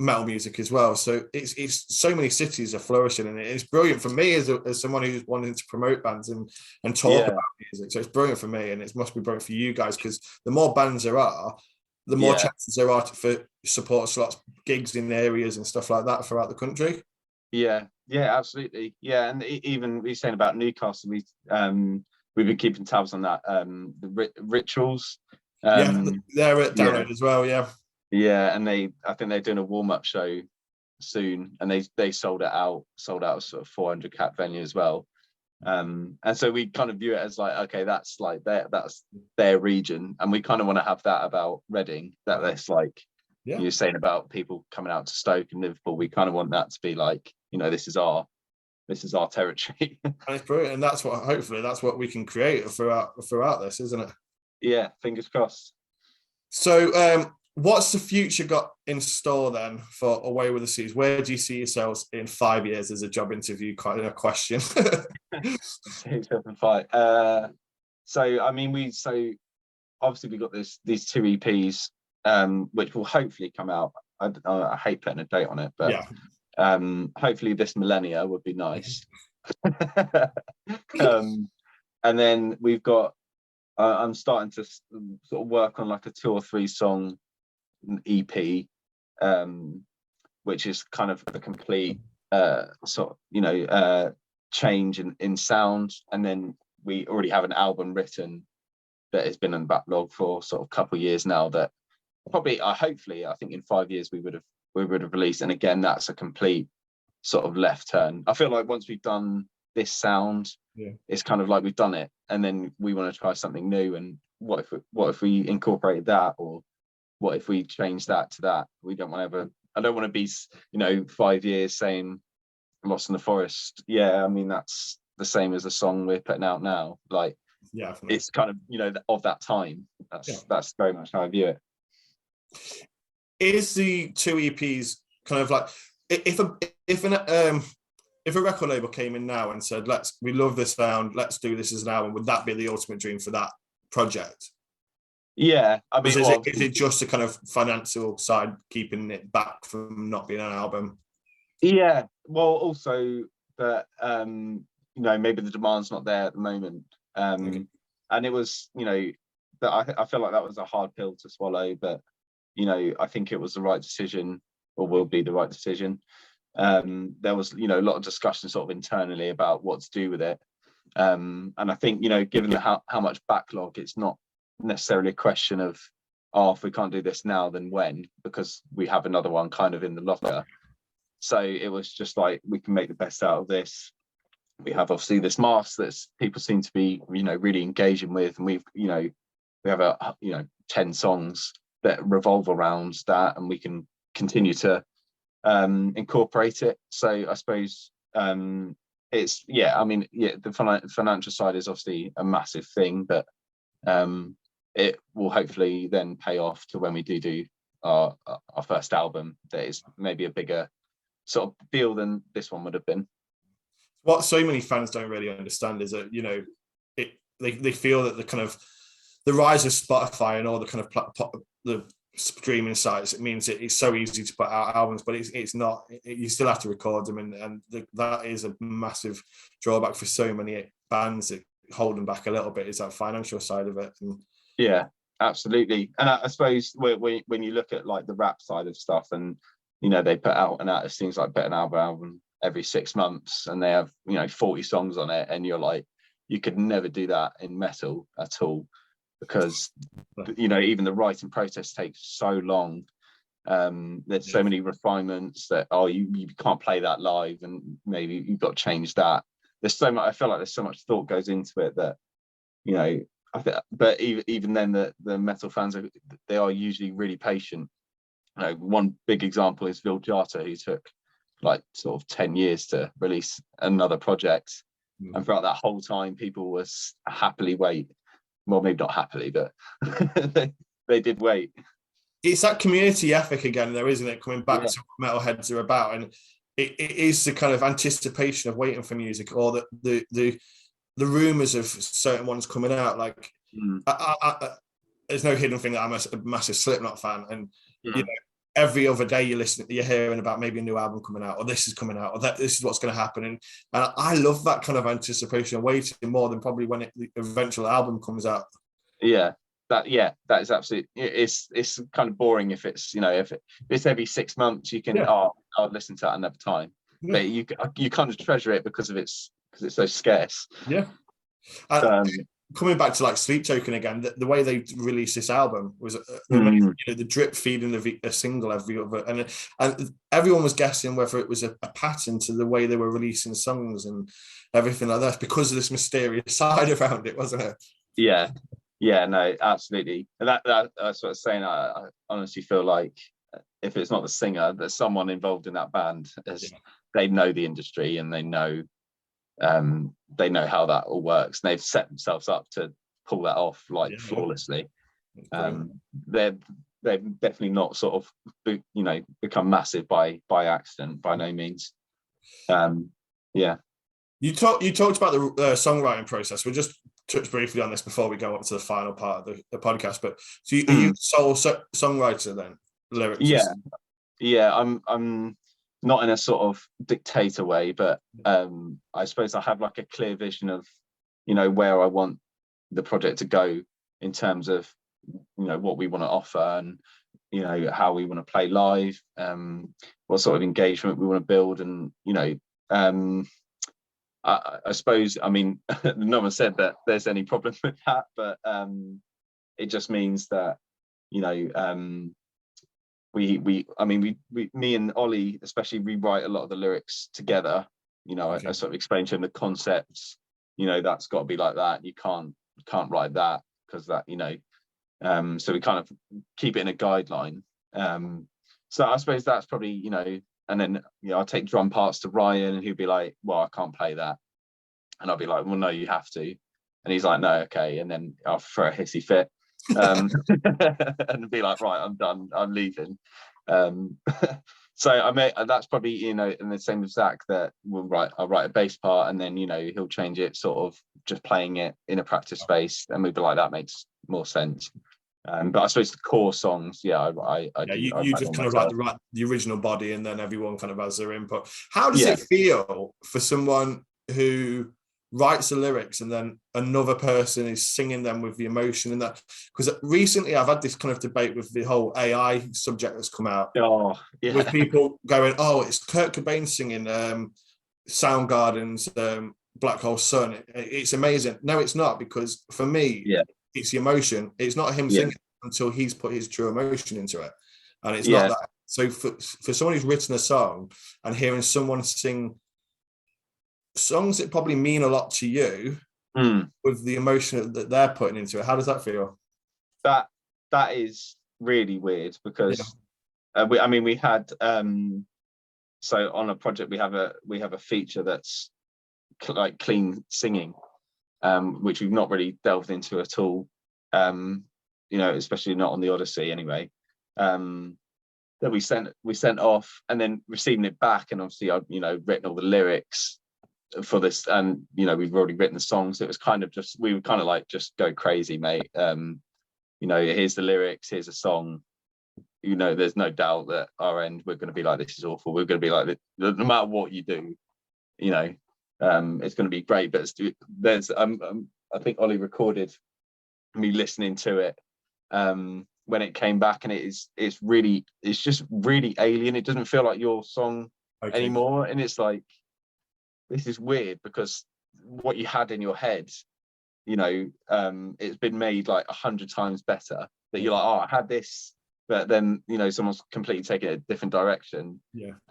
metal music as well. So it's so many cities are flourishing, and it's brilliant for me as someone who's wanting to promote bands and talk about music. So it's brilliant for me, and it must be brilliant for you guys, because the more bands there are, the more chances there are for support slots, gigs in areas and stuff like that throughout the country. Yeah, absolutely. Yeah, and even we saying about Newcastle, we've been keeping tabs on that. The Rituals. They're at Download as well. Yeah, and I think they're doing a warm-up show soon, and they sold out a sort of 400 cap venue as well. And so we kind of view it as like, okay, that's their region, and we kind of want to have that about Reading, that there's like you're saying about people coming out to Stoke and Liverpool. We kind of want that to be like, you know, this is our territory. And it's brilliant, and hopefully that's what we can create throughout this, isn't it? Yeah, fingers crossed. So what's the future got in store then for Away with the Seas? Where do you see yourselves in 5 years as a job interview kind of question? 2005. So I mean, obviously we got these two EPs, which will hopefully come out. I hate putting a date on it, but hopefully this millennia would be nice. And then we've got. I'm starting to sort of work on like a 2 or 3 song EP, which is kind of a complete sort of, you know, change in sound. And then we already have an album written that has been in backlog for sort of a couple of years now, that probably hopefully I think in 5 years we would have released. And again, that's a complete sort of left turn. I feel like once we've done this sound, it's kind of like we've done it, and then we want to try something new. And what if we incorporate that, or what if we change that to that? I don't want to be, you know, 5 years saying Lost in the Forest. I mean, that's the same as the song we're putting out now. Like, it's kind of, you know, of that time. That's very much how I view it. Is the 2 EPs kind of like, if a record label came in now and said, we love this sound, let's do this as an album, would that be the ultimate dream for that project? Yeah, I mean, is it just a kind of financial side keeping it back from not being an album? Yeah, well, also that you know, maybe the demand's not there at the moment, and it was, you know, I feel like that was a hard pill to swallow, but I think it was the right decision, or will be the right decision. There was a lot of discussion sort of internally about what to do with it, and I think given how much backlog, it's not necessarily a question of, if we can't do this now, then when, because we have another one kind of in the locker. So it was just like, we can make the best out of this. We have obviously this mask that people seem to be really engaging with, and we have 10 songs that revolve around that, and we can continue to incorporate it. So I suppose it's the financial side is obviously a massive thing, but it will hopefully then pay off to when we do our first album that is maybe a bigger sort of deal than this one would have been. What so many fans don't really understand is that they feel that the rise of Spotify and all the kind of the streaming sites, it means it's so easy to put out albums, but it's not. You still have to record them, and that is a massive drawback for so many bands that hold them back a little bit, is that financial side of it. Yeah, absolutely. And I suppose when you look at like the rap side of stuff, and they put out an artist, things like an album every 6 months, and they have 40 songs on it, and you're like, you could never do that in metal at all, because even the writing process takes so long. There's so many refinements that you can't play that live, and maybe you've got to change that. There's so much. I feel like there's so much thought goes into it that but even then, the metal fans are usually really patient. One big example is Vildhjarta, who took like sort of 10 years to release another project, and throughout that whole time, people was happily wait. Well, maybe not happily, but they did wait. It's that community ethic again, though, isn't it? Coming back to what metalheads are about, and it is the kind of anticipation of waiting for music, or the rumors of certain ones coming out. Like, there's no hidden thing that I'm a massive Slipknot fan, and every other day you're hearing about maybe a new album coming out, or this is coming out, or this is what's going to happen, and I love that kind of anticipation of waiting more than probably when the eventual album comes out. That is absolutely. It's kind of boring if it's if it's every 6 months, you can I'll listen to that another time, but you kind of treasure it because it's so scarce. Coming back to like Sleep Token again, the way they released this album was the drip feeding a single every other, and everyone was guessing whether it was a pattern to the way they were releasing songs and everything like that, because of this mysterious side around it, wasn't it? No, absolutely. And that's what I was saying. I honestly feel like if it's not the singer, there's someone involved in that band, they know the industry, and they know how that all works, and they've set themselves up to pull that off flawlessly. They've definitely not sort of become massive by accident, by no means. You talked about the songwriting process. We'll just touch briefly on this before we go up to the final part of the podcast. But so are you sole songwriter then, lyricist? I'm not in a sort of dictator way, but I suppose I have like a clear vision of where I want the project to go in terms of what we want to offer, and how we want to play live, what sort of engagement we want to build, and I suppose, I mean, no one said that there's any problem with that, but it just means that me and Ollie especially rewrite a lot of the lyrics together. I sort of explain to him the concepts. That's got to be like that. You can't write that, because that so we kind of keep it in a guideline. So I suppose that's probably and then I'll take drum parts to Ryan, and he'll be like, well, I can't play that, and I'll be like, well, no, you have to, and he's like, no, okay, and then I'll throw a hissy fit, and be like, right, I'm done, I'm leaving. So that's probably and the same with Zach, that I'll write a bass part, and then he'll change it, sort of just playing it in a practice space, and we'd be like, that makes more sense. But I suppose the core songs, you just kind of write the original body, and then everyone kind of has their input. How does it feel for someone who writes the lyrics and then another person is singing them with the emotion and that. Because recently I've had this kind of debate with the whole AI subject that's come out. Oh, yeah. With people going, oh, it's Kurt Cobain singing Soundgarden's Black Hole Sun. It's amazing. No, it's not, because for me, it's the emotion. It's not him singing until he's put his true emotion into it. And it's not that. So for someone who's written a song and hearing someone sing songs that probably mean a lot to you with the emotion that they're putting into it, how does that feel? That is really weird, because we had so on a project we have a feature that's like clean singing, which we've not really delved into at all, especially not on the Odyssey anyway, that we sent off, and then receiving it back, and obviously I've written all the lyrics for this, and we've already written the songs. It was kind of just, we would kind of like just go crazy, mate. Here's the lyrics, here's a song. There's no doubt that our end, we're going to be like, this is awful. We're going to be like, no matter what you do, it's going to be great. But there's I think Ollie recorded me listening to it when it came back, and it's just really alien. It doesn't feel like your song anymore, and it's like, this is weird, because what you had in your head, it's been made like 100 times better, that you're like, oh, I had this, but then someone's completely taken it a different direction,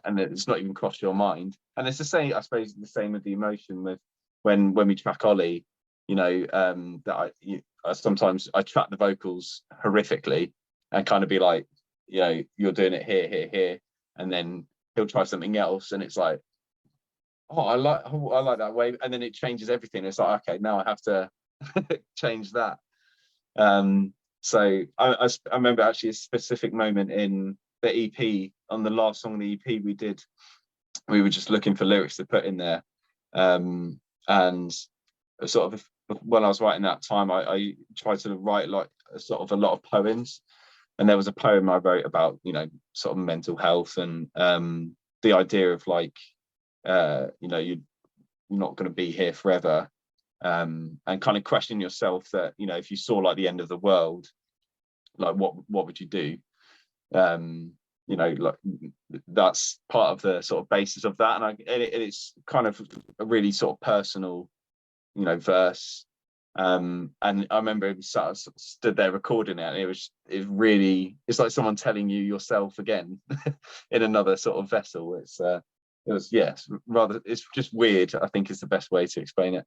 and it's not even crossed your mind. And it's the same, I suppose, the same with the emotion with when we track Ollie, that I sometimes I track the vocals horrifically and kind of be like, you're doing it here, and then he'll try something else, and it's like, oh, I like that way, and then it changes everything. It's like, okay, now I have to change that. So I remember actually a specific moment in the EP, on the last song of the EP we did. We were just looking for lyrics to put in there, and sort of when I was writing that time, I tried to write like sort of a lot of poems, and there was a poem I wrote about sort of mental health, and the idea of like you're not going to be here forever, and kind of question yourself that if you saw like the end of the world, like what would you do? Like that's part of the sort of basis of that, and it's kind of a really sort of personal verse, and I remember it sort of stood there recording it, and it's like someone telling you yourself again in another sort of vessel. It's just weird, I think, is the best way to explain it.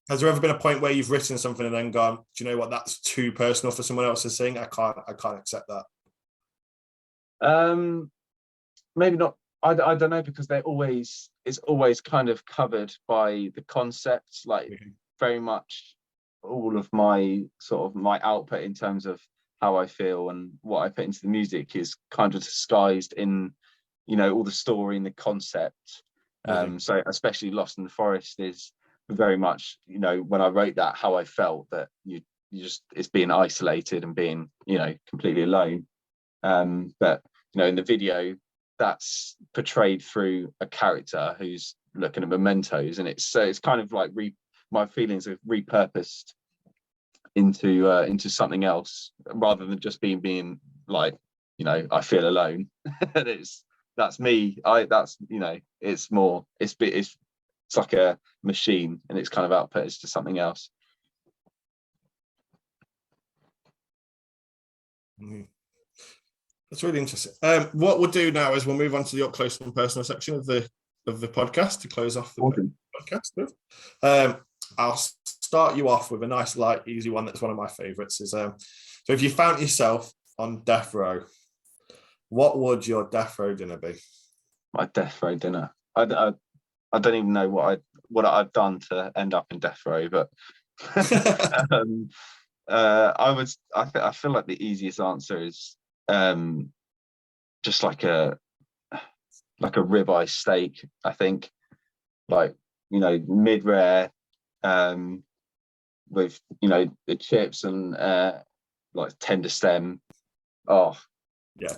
Has there ever been a point where you've written something and then gone, do you know what, that's too personal for someone else to sing? I can't accept that. Maybe not. I don't know, because it's always kind of covered by the concepts, like very much all of my output in terms of how I feel and what I put into the music is kind of disguised in all the story and the concept. So especially Lost in the Forest is very much when I wrote that, how I felt, that you just, it's being isolated and being completely alone, but in the video that's portrayed through a character who's looking at mementos, and it's kind of like my feelings are repurposed into something else, rather than just being like I feel alone. That's me. It's more, it's like a machine, and it's kind of output to something else. That's really interesting. What we'll do now is we'll move on to the up close and personal section of the podcast to close off the podcast with. I'll start you off with a nice, light, easy one. That's one of my favorites. So if you found yourself on death row, what would your death row dinner be? My death row dinner. I don't even know what I've done to end up in death row, but I feel like the easiest answer is just like a ribeye steak. I think, like mid rare, with the chips and like tender stem. Oh. Yeah,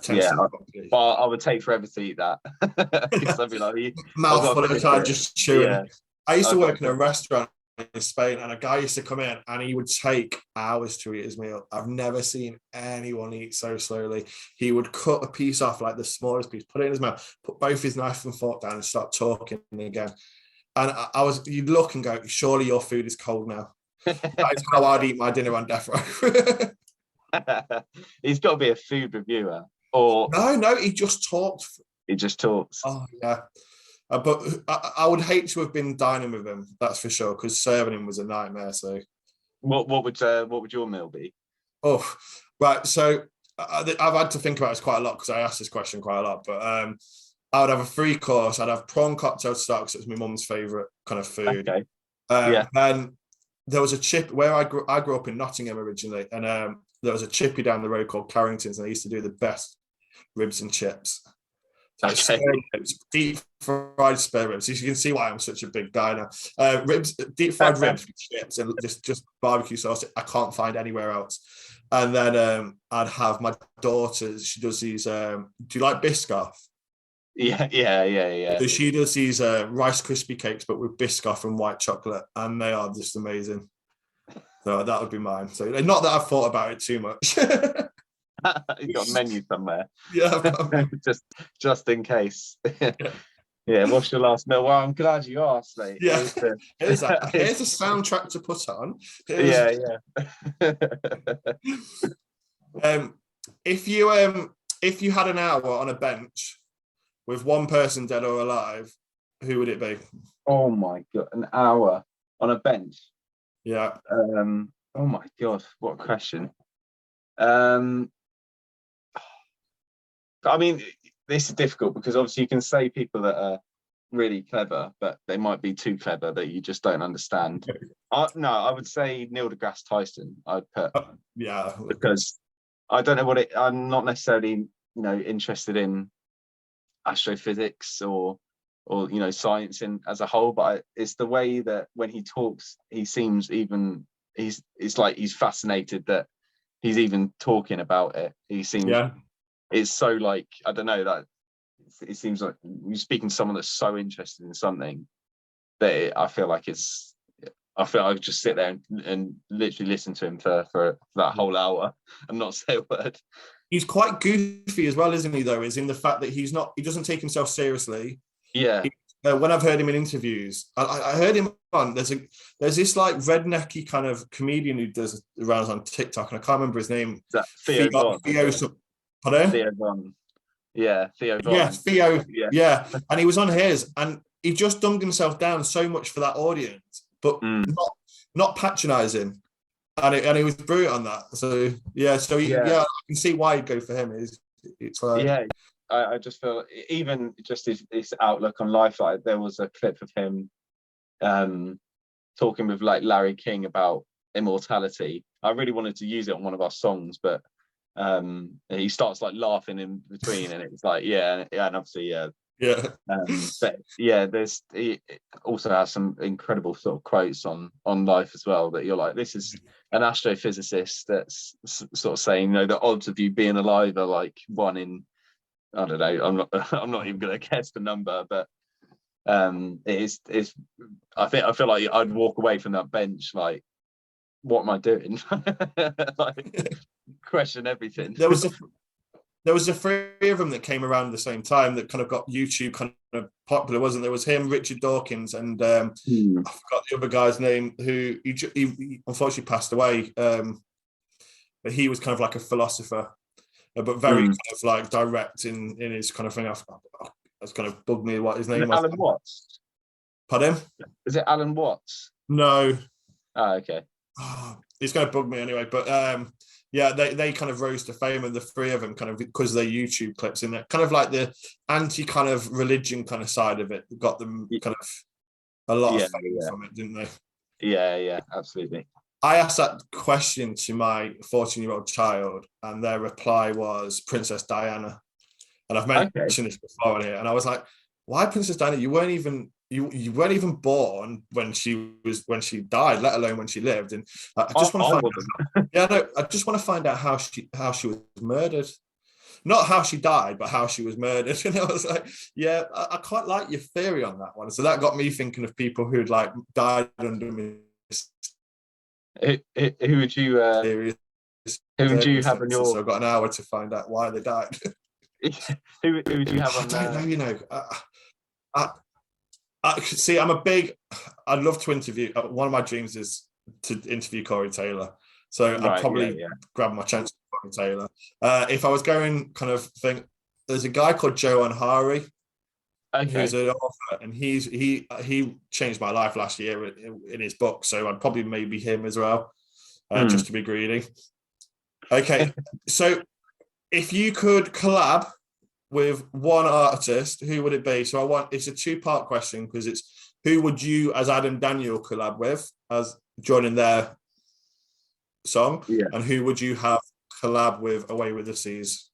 but I would take forever to eat that. Because I'd be like, mouthful at a time, just chewing. I used to work in a restaurant in Spain, and a guy used to come in and he would take hours to eat his meal. I've never seen anyone eat so slowly. He would cut a piece off, like the smallest piece, put it in his mouth, put both his knife and fork down, and start talking again. And you'd look and go, surely your food is cold now. That is how I'd eat my dinner on death row. He's got to be a food reviewer, or no, he just talked. He just talks. Oh yeah. But I would hate to have been dining with him, that's for sure, because serving him was a nightmare. So, what would your meal be? Oh, right. So I've had to think about this quite a lot because I asked this question quite a lot. But I would have a 3-course. I'd have prawn cocktail to start because it's my mum's favourite kind of food. Okay. Then there was a chip where I grew up in Nottingham originally, and there was a chippy down the road called Carrington's, and they used to do the best ribs and chips. So ribs, deep fried spare ribs. You can see why I'm such a big guy now. Deep fried ribs with chips and just barbecue sauce. I can't find anywhere else. And then I'd have my daughter. She does these. Do you like Biscoff? Yeah. So she does these Rice Krispie cakes, but with Biscoff and white chocolate, and they are just amazing. So that would be mine. So not that I've thought about it too much. You got a menu somewhere. Yeah, just in case. Yeah, what's your last meal? Well, I'm glad you asked, mate. Yeah, here's a soundtrack to put on. Yeah. If you had an hour on a bench with one person dead or alive, who would it be? Oh my god, an hour on a bench. Yeah. Oh my god, what a question. I mean, this is difficult because obviously you can say people that are really clever, but they might be too clever that you just don't understand. No, I would say Neil deGrasse Tyson. I'd put, because I don't know I'm not necessarily interested in astrophysics or science as a whole, but it's the way that when he talks, he seems it's like he's fascinated that he's even talking about it. He seems. Yeah. It's so like, I don't know, that it seems like you're speaking to someone that's so interested in something that I feel like I could just sit there and literally listen to him for that whole hour and not say a word. He's quite goofy as well, isn't he, though, is in the fact that he doesn't take himself seriously. Yeah. When I've heard him in interviews, I heard him on, there's this like rednecky kind of comedian who does rounds on TikTok, and I can't remember his name. Is that Theo Von? Pardon? Theo Von. Yeah, Theo Von. Yeah, Theo. Yeah. And he was on his, and he just dumbed himself down so much for that audience, but not patronising. And he was brilliant on that. So I can see why you'd go for him. It's like I just feel even just his outlook on life. Like there was a clip of him talking with like Larry King about immortality. I really wanted to use it on one of our songs, but he starts like laughing in between, and it's like and obviously but he also has some incredible sort of quotes on life as well that you're like, this is an astrophysicist that's sort of saying the odds of you being alive are like 1 in, I don't know, I'm not even gonna guess the number, but it's I feel like I'd walk away from that bench like, what am I doing? Like, question everything. There was a 3 of them that came around at the same time that kind of got YouTube kind of popular, wasn't there? It was him, Richard Dawkins, and I forgot the other guy's name, who he unfortunately passed away. But he was kind of like a philosopher, but very kind of like direct in his kind of thing. That's kind of bugged me what his name was. Alan Watts. Pardon? Is it Alan Watts? No. Oh, okay. It's going to bug me anyway, but they kind of rose to fame, and the 3 of them kind of, because of their YouTube clips in there, kind of like the anti kind of religion kind of side of it, got them kind of a lot of fame from it, didn't they? Yeah, absolutely. I asked that question to my 14-year-old child, and their reply was Princess Diana. And I've mentioned this before here, and I was like, why Princess Diana? You weren't even born when she died, let alone when she lived. And I just want to find out how she was murdered. not how she died, but how she was murdered. And I was like, yeah, I quite like your theory on that one. So that got me thinking of people who'd like died under me. Who would you who would you have on your? So I've got an hour to find out why they died. Who would you have on? I don't know. You know, I see. I'd love to interview. One of my dreams is to interview Corey Taylor. So I'd probably grab my chance with Corey Taylor. If I was going, kind of think, there's a guy called Joe Anhari, who's an author, and he changed my life last year in his book. So I'd probably maybe him as well, just to be greedy. Okay, so if you could collab with one artist, who would it be? So it's a 2-part question, because it's who would you, as Adam Daniel, collab with as joining their song, and who would you have collab with Away with the Seas?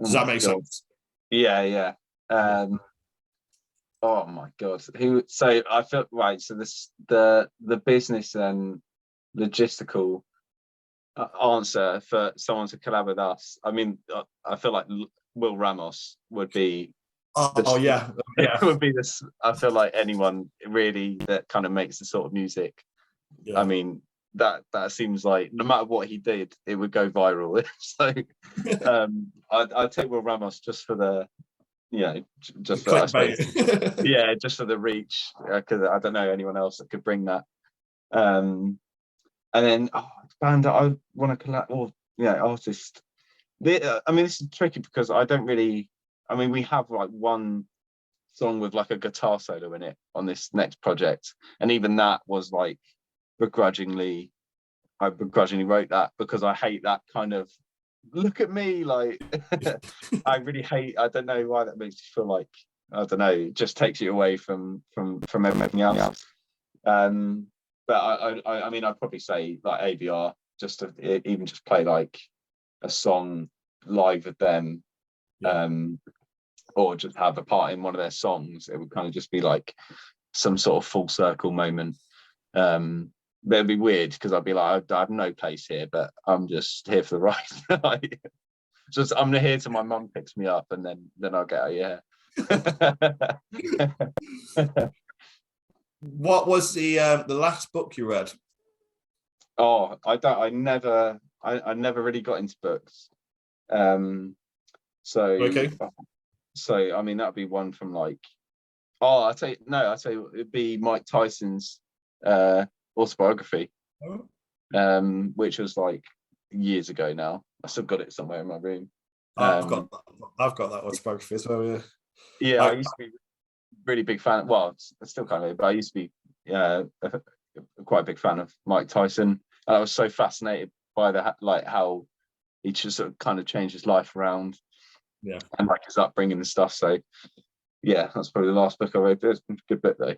Does that make sense? Yeah. Oh my god. So I feel right. So the business and logistical answer for someone to collab with us. I mean, I feel like Will Ramos would be. Yeah. Would be this. I feel like anyone really that kind of makes the sort of music. Yeah. I mean, that seems like no matter what he did, it would go viral. So I'd take Will Ramos just for the, just for, I suppose, just for the reach, because I don't know anyone else that could bring that. And then band that I want to collab, or artist. I mean, this is tricky because I don't really. I mean, we have like one song with like a guitar solo in it on this next project, and even that was like I begrudgingly wrote that because I hate that kind of look at me, like I really hate. I don't know why that makes you feel like, I don't know, it just takes you away from everything else. But I mean, I'd probably say like ABR, just to even just play like a song live with them, or just have a part in one of their songs. It would kind of just be like some sort of full circle moment. But it'd be weird because I'd be like, I have no place here, but I'm just here for the ride. Like, I'm here till my mum picks me up, and then I'll get out. What was the last book you read? Oh, I never really got into books. So I mean, that'd be one from like, I'll tell you, it'd be Mike Tyson's autobiography, which was like years ago now. I still got it somewhere in my room. I've got that autobiography as well. Yeah, I used to be really big fan. Well, I still kind of, but I used to be quite a big fan of Mike Tyson, and I was so fascinated by how he just sort of kind of changed his life around, and like his upbringing and stuff. So yeah, that's probably the last book I read. It's a good bit though.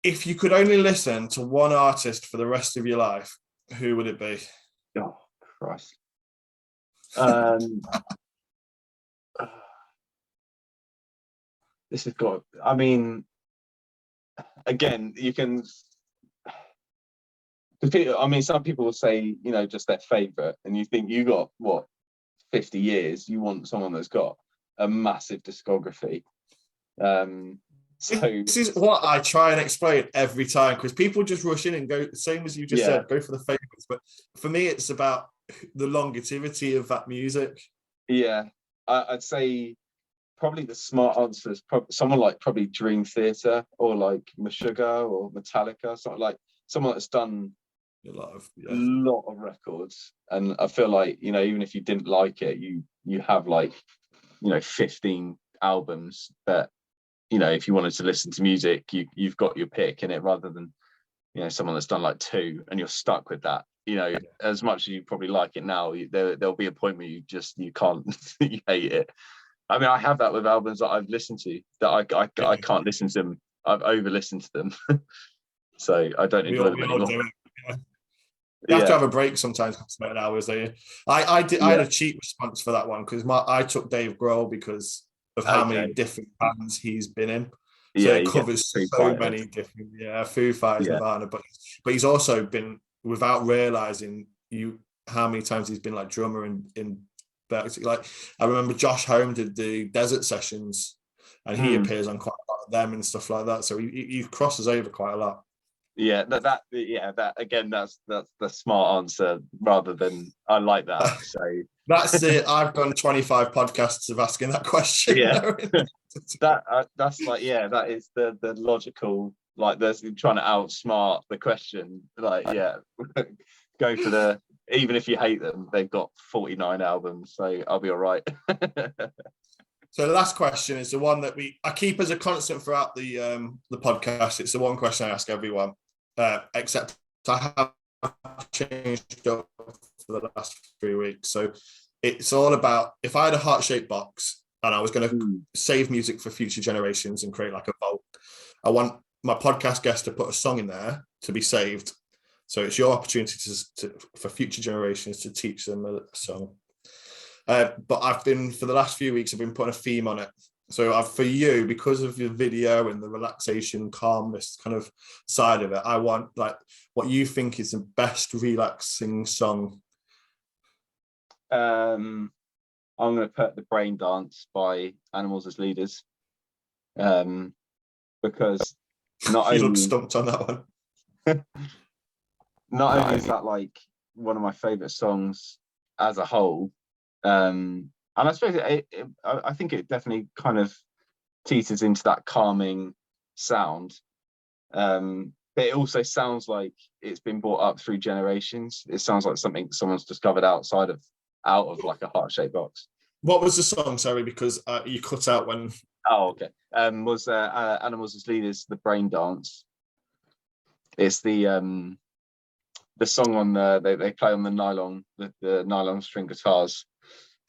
If you could only listen to one artist for the rest of your life, who would it be? Oh Christ. This has got, I mean, again, you can, I mean, some people will say, just their favorite, and you think you got what, 50 years, you want someone that's got a massive discography. So this is what I try and explain every time, because people just rush in and go, same as you just said, go for the favorites. But for me, it's about the longevity of that music. Yeah, I'd say probably the smart answer is someone like probably Dream Theater or like Meshuggah or Metallica, something like someone that's done a lot of records. And I feel like, even if you didn't like it, you have like 15 albums that, if you wanted to listen to music, you've got your pick in it, rather than someone that's done like 2 and you're stuck with that. As much as you probably like it now, there'll be a point where you can't you hate it. I mean, I have that with albums that I've listened to that I can't listen to them. I've over listened to them, so I don't enjoy them anymore. You have to have a break sometimes for certain hours, don't you? I had a cheap response for that one because I took Dave Grohl because of how many different bands he's been in. So it covers so many different, Foo Fighters, Nirvana, but he's also been, without realizing, how many times he's been like drummer in like I remember Josh Home did the Desert Sessions, and he appears on quite a lot of them and stuff like that. So he crosses over quite a lot. Yeah, that again, that's the smart answer rather than I like that. So that's it. I've done 25 podcasts of asking that question. Yeah, that's like, yeah, that is the logical, like, there's trying to outsmart the question. Like, yeah, go for the, even if you hate them, they've got 49 albums, so I'll be all right. So the last question is the one that I keep as a constant throughout the podcast. It's the one question I ask everyone, except I have changed up for the last 3 weeks. So it's all about, if I had a heart-shaped box and I was going to save music for future generations and create like a vault, I want my podcast guest to put a song in there to be saved. So it's your opportunity for future generations to teach them a song. But for the last few weeks, I've been putting a theme on it. So for you, because of your video and the relaxation, calmness kind of side of it, I want like what you think is the best relaxing song. I'm going to put The Brain Dance by Animals as Leaders, because not only... You look stumped on that one. Not only is that like one of my favourite songs as a whole, and I suppose I think it definitely kind of teeters into that calming sound, but it also sounds like it's been brought up through generations. It sounds like something someone's discovered out of like a heart-shaped box. What was the song? Sorry, because you cut out when... Oh, okay. Was Animals as Leaders, The Brain Dance. It's the song on they play on the nylon string guitars.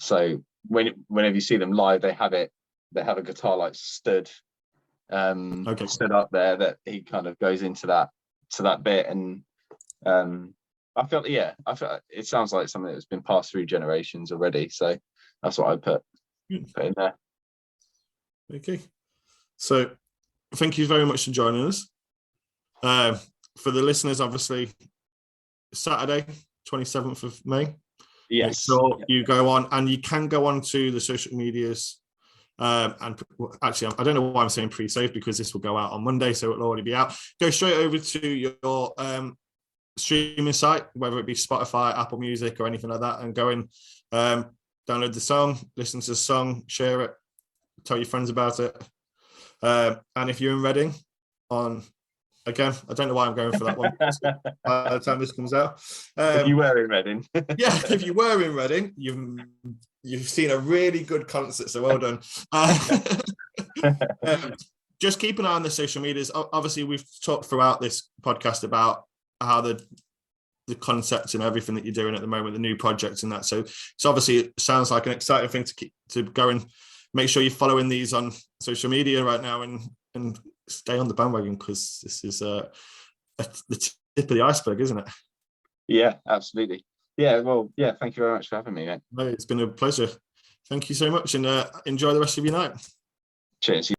So whenever you see them live, they have a guitar like stood up there that he kind of goes into that bit, and I feel it sounds like something that's been passed through generations already. So that's what I put in there. Okay, so thank you very much for joining us. For the listeners, obviously, Saturday, 27th of May. Yes. So you go on, and you can go on to the social medias. And actually, I don't know why I'm saying pre-save, because this will go out on Monday, so it'll already be out. Go straight over to your streaming site, whether it be Spotify, Apple Music, or anything like that, and go and download the song, listen to the song, share it, tell your friends about it. And if you're in Reading again, I don't know why I'm going for that one by the time this comes out. If you were in Reading. Yeah, if you were in Reading, you've seen a really good concert, so well done. Just keep an eye on the social medias. Obviously, we've talked throughout this podcast about how the concepts and everything that you're doing at the moment, the new projects and that. So obviously it sounds like an exciting thing to go and make sure you're following these on social media right now and stay on the bandwagon, because this is the tip of the iceberg, isn't it? Yeah, absolutely. Yeah, well, yeah, thank you very much for having me, mate. No, it's been a pleasure. Thank you so much, and enjoy the rest of your night. Cheers.